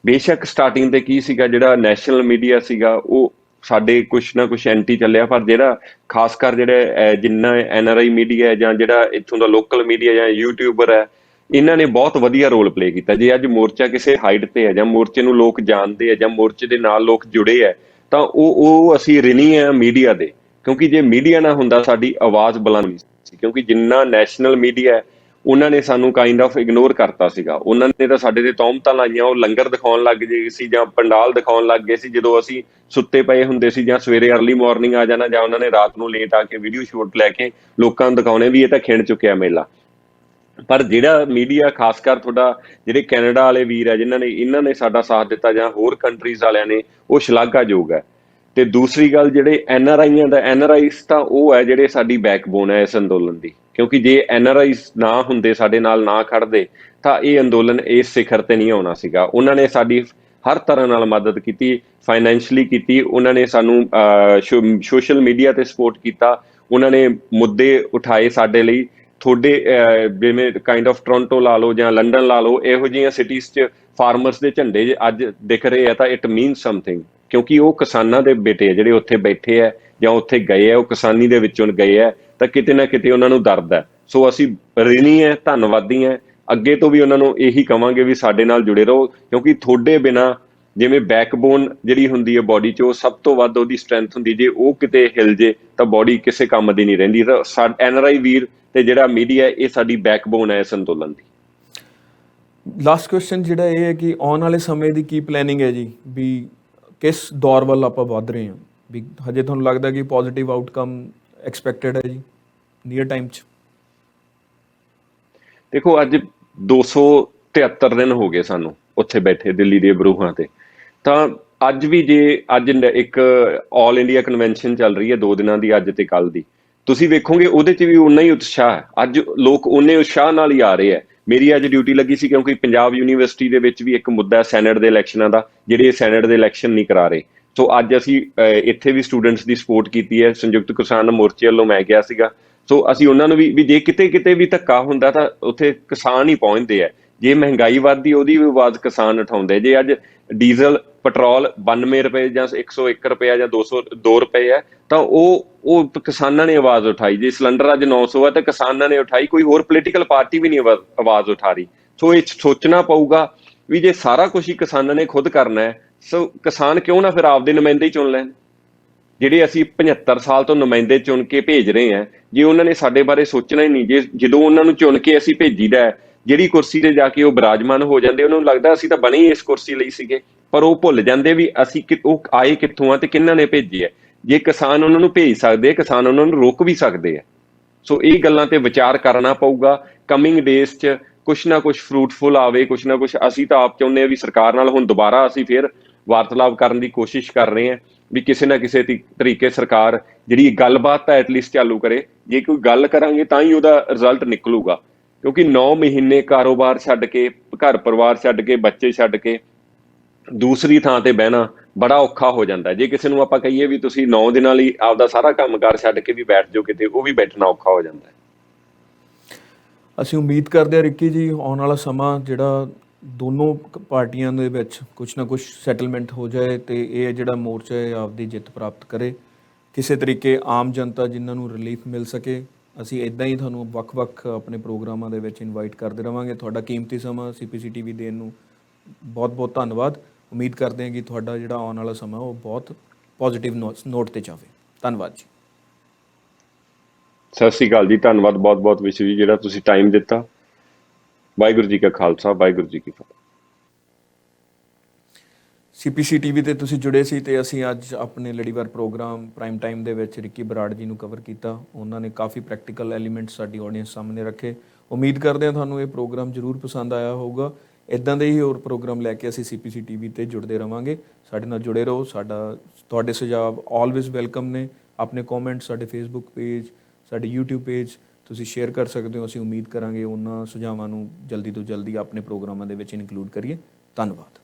ਬੇਸ਼ੱਕ ਸਟਾਰਟਿੰਗ ਤੇ ਕੀ ਸੀਗਾ, ਜਿਹੜਾ ਨੈਸ਼ਨਲ ਮੀਡੀਆ ਸੀਗਾ ਉਹ ਸਾਡੇ ਕੁਛ ਨਾ ਕੁਛ ਐਂਟੀ ਚੱਲਿਆ, ਪਰ ਜਿਹੜਾ ਖਾਸ ਕਰ ਜਿਹੜਾ ਜਿੰਨਾ NRI ਮੀਡੀਆ ਹੈ ਜਾਂ ਜਿਹੜਾ ਇੱਥੋਂ ਦਾ ਲੋਕਲ ਮੀਡੀਆ ਜਾਂ ਯੂਟਿਊਬਰ ਹੈ, ਇਹਨਾਂ ਨੇ ਬਹੁਤ ਵਧੀਆ ਰੋਲ ਪਲੇ ਕੀਤਾ। ਜੇ ਅੱਜ ਮੋਰਚਾ ਕਿਸੇ ਹਾਈਟ ਤੇ ਹੈ ਜਾਂ ਮੋਰਚੇ ਨੂੰ ਲੋਕ ਜਾਣਦੇ ਆ ਜਾਂ ਮੋਰਚੇ ਦੇ ਨਾਲ ਲੋਕ ਜੁੜੇ ਹੈ, ਤਾਂ ਉਹ ਅਸੀਂ ਰਿਣੀ ਆ ਮੀਡੀਆ ਦੇ। ਕਿਉਂਕਿ ਜੇ ਮੀਡੀਆ ਨਾ ਹੁੰਦਾ ਸਾਡੀ ਆਵਾਜ਼ ਬੁਲੰਦ ਨਹੀਂ ਸੀ। ਕਿਉਂਕਿ ਜਿੰਨਾ ਨੈਸ਼ਨਲ ਮੀਡੀਆ ਉਹਨਾਂ ਨੇ ਸਾਨੂੰ ਕਾਈਂਡ ਆਫ ਇਗਨੋਰ ਕਰਤਾ ਸੀਗਾ। ਉਹਨਾਂ ਨੇ ਤਾਂ ਸਾਡੇ ਤੇ ਤੌਹਮਤਾਂ ਲਾਈਆਂ, ਉਹ ਲੰਗਰ ਦਿਖਾਉਣ ਲੱਗ ਗਏ ਸੀ ਜਾਂ ਪੰਡਾਲ ਦਿਖਾਉਣ ਲੱਗ ਗਏ ਸੀ ਜਦੋਂ ਅਸੀਂ ਸੁੱਤੇ ਪਏ ਹੁੰਦੇ ਸੀ, ਜਾਂ ਸਵੇਰੇ ਅਰਲੀ ਮਾਰਨਿੰਗ ਆ ਜਾਣਾ, ਜਾਂ ਉਹਨਾਂ ਨੇ ਰਾਤ ਨੂੰ ਲੇਟ ਆ ਕੇ ਵੀਡੀਓ ਸ਼ੂਟ ਲੈ ਕੇ ਲੋਕਾਂ ਨੂੰ ਦਿਖਾਉਣੇ ਵੀ ਇਹ ਤਾਂ ਖਿੰਡ ਚੁੱਕਿਆ ਮੇਲਾ। ਪਰ ਜਿਹੜਾ ਮੀਡੀਆ ਖਾਸ ਕਰ ਤੁਹਾਡਾ ਜਿਹੜੇ ਕੈਨੇਡਾ ਵਾਲੇ ਵੀਰ ਹੈ ਇਹਨਾਂ ਨੇ ਸਾਡਾ ਸਾਥ ਦਿੱਤਾ, ਜਾਂ ਹੋਰ ਕੰਟਰੀਜ਼ ਵਾਲਿਆਂ ਨੇ, ਉਹ ਸ਼ਲਾਘਾਯੋਗ ਹੈ। ਤੇ ਦੂਸਰੀ ਗੱਲ, ਜਿਹੜੇ NRIਆਂ ਦਾ, NRIs ਤਾਂ ਉਹ ਹੈ ਜਿਹੜੇ ਸਾਡੀ ਬੈਕਬੋਨ ਹੈ ਇਸ ਅੰਦੋਲਨ ਦੀ। ਕਿਉਂਕਿ ਜੇ NRIs ਨਾ ਹੁੰਦੇ, ਸਾਡੇ ਨਾਲ ਨਾ ਖੜਦੇ, ਤਾਂ ਇਹ ਅੰਦੋਲਨ ਇਸ ਸਿਖਰ ਤੇ ਨਹੀਂ ਆਉਣਾ ਸੀਗਾ। ਉਹਨਾਂ ਨੇ ਸਾਡੀ ਹਰ ਤਰ੍ਹਾਂ ਨਾਲ ਮਦਦ ਕੀਤੀ, ਫਾਈਨੈਂਸ਼ਲੀ ਕੀਤੀ, ਉਹਨਾਂ ਨੇ ਸਾਨੂੰ ਸੋਸ਼ਲ ਮੀਡੀਆ ਤੇ ਸਪੋਰਟ ਕੀਤਾ, ਉਹਨਾਂ ਨੇ ਮੁੱਦੇ ਉਠਾਏ ਸਾਡੇ ਲਈ। ਤੁਹਾਡੇ ਜਿਵੇਂ ਕਾਈਂਡ ਆਫ ਟੋਰਾਂਟੋ ਲਾ ਲਓ ਜਾਂ ਲੰਡਨ ਲਾ ਲਓ, ਇਹੋ ਜਿਹੀਆਂ ਸਿਟੀਜ਼ 'ਚ ਫਾਰਮਰਸ ਦੇ ਝੰਡੇ ਜੇ ਅੱਜ ਦਿਖ ਰਹੇ ਆ ਤਾਂ ਇਟ ਮੀਨਸ ਸਮਥਿੰਗ, ਕਿਉਂਕਿ ਉਹ ਕਿਸਾਨਾਂ ਦੇ ਬੇਟੇ ਆ ਜਿਹੜੇ ਉੱਥੇ ਬੈਠੇ ਆ ਜਾਂ ਉੱਥੇ ਗਏ ਆ, ਉਹ ਕਿਸਾਨੀ ਦੇ ਵਿੱਚੋਂ ਗਏ ਆ, ਤਾਂ ਕਿਤੇ ਨਾ ਕਿਤੇ ਉਹਨਾਂ ਨੂੰ ਦਰਦ ਹੈ। ਸੋ ਅਸੀਂ ਰਿਣੀ ਹੈ, ਧੰਨਵਾਦੀ ਹੈ। ਅੱਗੇ ਤੋਂ ਵੀ ਉਹਨਾਂ ਨੂੰ ਇਹੀ ਕਵਾਂਗੇ ਵੀ ਸਾਡੇ ਨਾਲ ਜੁੜੇ ਰਹੋ, ਕਿਉਂਕਿ ਤੁਹਾਡੇ ਬਿਨਾਂ ਜਿਵੇਂ ਬੈਕਬੋਨ ਜਿਹੜੀ ਹੁੰਦੀ ਹੈ ਬੋਡੀ 'ਚ, ਉਹ ਸਭ ਤੋਂ ਵੱਧ ਉਹਦੀ ਸਟਰੈਂਥ ਹੁੰਦੀ। ਜੇ ਉਹ ਕਿਤੇ ਹਿਲ ਜੇ ਤਾਂ ਬੋਡੀ ਕਿਸੇ ਕੰਮ ਦੀ ਨਹੀਂ ਰਹਿੰਦੀ। ਤਾਂ NRI ਵੀਰ ਤੇ ਜਿਹੜਾ ਮੀਡੀਆ, ਇਹ ਸਾਡੀ ਬੈਕਬੋਨ ਹੈ ਇਸ ਅੰਦੋਲਨ ਦੀ। ਲਾਸਟ ਕੁਐਸਚਨ ਜਿਹੜਾ ਇਹ ਹੈ ਕਿ ਆਉਣ ਵਾਲੇ ਸਮੇਂ ਦੀ ਕੀ ਪਲੈਨਿੰਗ ਹੈ ਜੀ, ਵੀ ਕਿਸ ਦੌਰ ਵੱਲ ਆਪਾਂ ਵੱਧ ਰਹੇ ਹਾਂ, ਵੀ ਹਜੇ ਤੁਹਾਨੂੰ ਲੱਗਦਾ ਕਿ ਪੋਜ਼ਿਟਿਵ ਆਊਟਕਮ ਐਕਸਪੈਕਟਡ ਹੈ ਜੀ ਨੀਅਰ ਟਾਈਮ 'ਚ? ਦੇਖੋ, ਅੱਜ 273 ਦਿਨ ਹੋ ਗਏ ਸਾਨੂੰ ਉੱਥੇ ਬੈਠੇ ਦਿੱਲੀ ਦੇ ਬਰੂਹਾਂ ਤੇ। ਤਾਂ ਅੱਜ ਵੀ ਜੇ ਅੱਜ ਇੱਕ ਆਲ ਇੰਡੀਆ ਕਨਵੈਨਸ਼ਨ ਚੱਲ ਰਹੀ ਹੈ 2 ਦਿਨਾਂ ਦੀ, ਅੱਜ ਤੇ ਕੱਲ ਦੀ, ਤੁਸੀਂ ਵੇਖੋਗੇ ਉਹਦੇ 'ਚ ਵੀ ਉਨਾ ਹੀ ਉਤਸ਼ਾਹ ਹੈ। ਅੱਜ ਲੋਕ ਉਨੇ ਉਤਸ਼ਾਹ ਨਾਲ ਹੀ ਆ ਰਹੇ ਹੈ। ਮੇਰੀ ਅੱਜ ਡਿਊਟੀ ਲੱਗੀ ਸੀ ਕਿਉਂਕਿ ਪੰਜਾਬ ਯੂਨੀਵਰਸਿਟੀ ਦੇ ਵਿੱਚ ਵੀ ਇੱਕ ਮੁੱਦਾ ਹੈ ਸੈਨੇਟ ਦੇ ਇਲੈਕਸ਼ਨਾਂ ਦਾ, ਜਿਹੜੇ ਸੈਨੇਟ ਦੇ ਇਲੈਕਸ਼ਨ ਨਹੀਂ ਕਰਾ ਰਹੇ। ਸੋ ਅੱਜ ਅਸੀਂ ਇੱਥੇ ਵੀ ਸਟੂਡੈਂਟਸ ਦੀ ਸਪੋਰਟ ਕੀਤੀ ਹੈ। ਸੰਯੁਕਤ ਕਿਸਾਨ ਮੋਰਚੇ ਵੱਲੋਂ ਮੈਂ ਗਿਆ ਸੀਗਾ। ਸੋ ਅਸੀਂ ਉਹਨਾਂ ਨੂੰ ਵੀ ਜੇ ਕਿਤੇ ਕਿਤੇ ਵੀ ਧੱਕਾ ਹੁੰਦਾ ਤਾਂ ਉੱਥੇ ਕਿਸਾਨ ਹੀ ਪਹੁੰਚਦੇ ਆ। ਜੇ ਮਹਿੰਗਾਈ ਵੱਧਦੀ, ਉਹਦੀ ਵੀ ਆਵਾਜ਼ ਕਿਸਾਨ ਉਠਾਉਂਦੇ। ਜੇ ਅੱਜ ਡੀਜ਼ਲ ਪੈਟਰੋਲ 92 ਰੁਪਏ ਜਾਂ 101 ਰੁਪਏ ਜਾਂ 202 ਰੁਪਏ ਹੈ, ਤਾਂ ਉਹ ਕਿਸਾਨਾਂ ਨੇ ਆਵਾਜ਼ ਉਠਾਈ। ਜੇ ਸਿਲੰਡਰ ਅੱਜ 900 ਹੈ ਤਾਂ ਕਿਸਾਨਾਂ ਨੇ ਉਠਾਈ, ਕੋਈ ਹੋਰ ਪੋਲੀਟੀਕਲ ਪਾਰਟੀ ਵੀ ਨਹੀਂ ਆਵਾਜ਼ ਉਠਾ ਰਹੀ। ਸੋ ਇਹ ਸੋਚਣਾ ਪਊਗਾ ਵੀ ਜੇ ਸਾਰਾ ਕੁਝ ਹੀ ਕਿਸਾਨਾਂ ਨੇ ਖੁਦ ਕਰਨਾ ਹੈ, ਸੋ ਕਿਸਾਨ ਕਿਉਂ ਨਾ ਫਿਰ ਆਪਦੇ ਨੁਮਾਇੰਦੇ ਹੀ ਚੁਣ ਲੈਣ। ਜਿਹੜੇ ਅਸੀਂ 75 ਸਾਲ ਤੋਂ ਨੁਮਾਇੰਦੇ ਚੁਣ ਕੇ ਭੇਜ ਰਹੇ ਹਾਂ, ਜੇ ਉਹਨਾਂ ਨੇ ਸਾਡੇ ਬਾਰੇ ਸੋਚਣਾ ਹੀ ਨਹੀਂ, ਜਦੋਂ ਉਹਨਾਂ ਨੂੰ ਚੁਣ ਕੇ ਅਸੀਂ ਭੇਜੀਦਾ, ਜਿਹੜੀ ਕੁਰਸੀ ਤੇ ਜਾ ਕੇ ਉਹ ਬਿਰਾਜਮਾਨ ਹੋ ਜਾਂਦੇ, ਉਹਨਾਂ ਨੂੰ ਲੱਗਦਾ ਅਸੀਂ ਤਾਂ ਬਣੇ ਹੀ ਇਸ ਕੁਰਸੀ ਲਈ ਸੀਗੇ। ਪਰ ਉਹ ਭੁੱਲ ਜਾਂਦੇ ਵੀ ਅਸੀਂ ਉਹ ਆਏ ਕਿੱਥੋਂ ਆ ਤੇ ਕਿਹਨਾਂ ਨੇ ਭੇਜੇ ਆ। ਜੇ ਕਿਸਾਨ ਉਹਨਾਂ ਨੂੰ ਭੇਜ ਸਕਦੇ, ਕਿਸਾਨ ਉਹਨਾਂ ਨੂੰ ਰੋਕ ਵੀ ਸਕਦੇ ਆ। ਸੋ ਇਹ ਗੱਲਾਂ ਤੇ ਵਿਚਾਰ ਕਰਨਾ ਪਊਗਾ। ਕਮਿੰਗ ਡੇਜ਼ 'ਚ ਕੁਛ ਨਾ ਕੁਛ ਫਰੂਟਫੁਲ ਆਵੇ, ਕੁਛ ਨਾ ਕੁਛ। ਅਸੀਂ ਤਾਂ ਆਪ ਚਾਹੁੰਦੇ ਹਾਂ ਵੀ ਸਰਕਾਰ ਨਾਲ ਹੁਣ ਦੁਬਾਰਾ ਅਸੀਂ ਫਿਰ ਵਾਰਤਾਲਾਪ ਕਰਨ ਦੀ ਕੋਸ਼ਿਸ਼ ਕਰ ਰਹੇ ਹਾਂ, ਵੀ ਕਿਸੇ ਨਾ ਕਿਸੇ ਤਰੀਕੇ ਸਰਕਾਰ ਜਿਹੜੀ ਗੱਲਬਾਤ ਤਾਂ ਐਟਲੀਸਟ ਚਾਲੂ ਕਰੇ। ਜੇ ਕੋਈ ਗੱਲ ਕਰਾਂਗੇ ਤਾਂ ਹੀ ਉਹਦਾ ਰਿਜ਼ਲਟ ਨਿਕਲੂਗਾ। ਕਿਉਂਕਿ 9 ਮਹੀਨੇ ਕਾਰੋਬਾਰ ਛੱਡ ਕੇ, ਘਰ ਪਰਿਵਾਰ ਛੱਡ ਕੇ, ਬੱਚੇ ਛੱਡ ਕੇ ਦੂਸਰੀ ਥਾਂ ਤੇ ਬਹਿਣਾ ਬੜਾ ਔਖਾ ਹੋ ਜਾਂਦਾ। ਜੇ ਕਿਸੇ ਨੂੰ ਆਪਾਂ ਕਹੀਏ ਵੀ ਤੁਸੀਂ 9 ਦਿਨਾਂ ਲਈ ਆਪਦਾ ਸਾਰਾ ਕੰਮਕਾਰ ਛੱਡ ਕੇ ਵੀ ਬੈਠ ਜਾਓ ਕਿਤੇ, ਉਹ ਵੀ ਬੈਠਣਾ ਔਖਾ ਹੋ ਜਾਂਦਾ। ਅਸੀਂ ਉਮੀਦ ਕਰਦੇ ਹਾਂ ਰਿੱਕੀ ਜੀ, ਆਉਣ ਵਾਲਾ ਸਮਾਂ ਜਿਹੜਾ ਦੋਨੋਂ ਪਾਰਟੀਆਂ ਦੇ ਵਿੱਚ ਕੁਛ ਨਾ ਕੁਛ ਸੈਟਲਮੈਂਟ ਹੋ ਜਾਏ ਅਤੇ ਇਹ ਜਿਹੜਾ ਮੋਰਚਾ ਹੈ ਆਪਦੀ ਜਿੱਤ ਪ੍ਰਾਪਤ ਕਰੇ। ਕਿਸੇ ਤਰੀਕੇ ਆਮ ਜਨਤਾ ਜਿਨ੍ਹਾਂ ਨੂੰ ਰਿਲੀਫ ਮਿਲ ਸਕੇ। ਅਸੀਂ ਇੱਦਾਂ ਹੀ ਤੁਹਾਨੂੰ ਵੱਖ-ਵੱਖ ਆਪਣੇ ਪ੍ਰੋਗਰਾਮਾਂ ਦੇ ਵਿੱਚ ਇਨਵਾਈਟ ਕਰਦੇ ਰਹਾਂਗੇ। ਤੁਹਾਡਾ ਕੀਮਤੀ ਸਮਾਂ CPC TV ਦੇਣ ਨੂੰ ਬਹੁਤ-ਬਹੁਤ ਧੰਨਵਾਦ। ਉਮੀਦ ਕਰਦੇ ਹਾਂ ਕਿ ਤੁਹਾਡਾ ਜਿਹੜਾ ਆਉਣ ਵਾਲਾ ਸਮਾਂ ਉਹ ਬਹੁਤ ਪੋਜ਼ੀਟਿਵ ਨੋਟ 'ਤੇ ਜਾਵੇ। ਧੰਨਵਾਦ ਜੀ। ਸਤਿ ਸ਼੍ਰੀ ਅਕਾਲ ਜੀ। ਧੰਨਵਾਦ ਬਹੁਤ-ਬਹੁਤ ਵਿਸ਼ੂ ਜੀ, ਜਿਹੜਾ ਤੁਸੀਂ ਟਾਈਮ ਦਿੱਤਾ। ਵਾਹਿਗੁਰੂ ਜੀ ਕਾ ਖਾਲਸਾ, ਵਾਹਿਗੁਰੂ ਜੀ ਕੀ ਫਤਿਹ। CPC TV ਤੇ ਤੁਸੀਂ ਜੁੜੇ ਸੀ ਅਤੇ ਅਸੀਂ ਅੱਜ ਆਪਣੇ ਲੜੀਵਾਰ ਪ੍ਰੋਗਰਾਮ ਪ੍ਰਾਈਮ ਟਾਈਮ ਦੇ ਵਿੱਚ ਰਿੱਕੀ ਬਰਾੜ ਜੀ ਨੂੰ ਕਵਰ ਕੀਤਾ। ਉਹਨਾਂ ਨੇ ਕਾਫੀ ਪ੍ਰੈਕਟੀਕਲ ਐਲੀਮੈਂਟਸ ਸਾਡੀ ਆਡੀਅנס ਸਾਹਮਣੇ ਰੱਖੇ। ਉਮੀਦ ਕਰਦੇ ਹਾਂ ਤੁਹਾਨੂੰ ਇਹ ਪ੍ਰੋਗਰਾਮ ਜ਼ਰੂਰ ਪਸੰਦ ਆਇਆ ਹੋਊਗਾ। ਇੱਦਾਂ ਦੇ ਹੀ ਹੋਰ ਪ੍ਰੋਗਰਾਮ ਲੈ ਕੇ ਅਸੀਂ CPC TV ਤੇ ਜੁੜਦੇ ਰਹਾਂਗੇ। ਸਾਡੇ ਨਾਲ ਜੁੜੇ ਰਹੋ। ਤੁਹਾਡੇ ਸੁਝਾਅ ਆਲਵੇਜ਼ ਵੈਲਕਮ ਨੇ। ਆਪਣੇ ਕਮੈਂਟ ਸਾਡੇ Facebook ਪੇਜ, ਸਾਡੇ YouTube ਪੇਜ ਤੁਸੀਂ ਸ਼ੇਅਰ ਕਰ ਸਕਦੇ ਹੋ। ਅਸੀਂ ਉਮੀਦ ਕਰਾਂਗੇ ਉਹਨਾਂ ਸੁਝਾਵਾਂ ਨੂੰ ਜਲਦੀ ਤੋਂ ਜਲਦੀ ਆਪਣੇ ਪ੍ਰੋਗਰਾਮਾਂ ਦੇ ਵਿੱਚ ਇਨਕਲੂਡ ਕਰੀਏ। ਧੰਨਵਾਦ।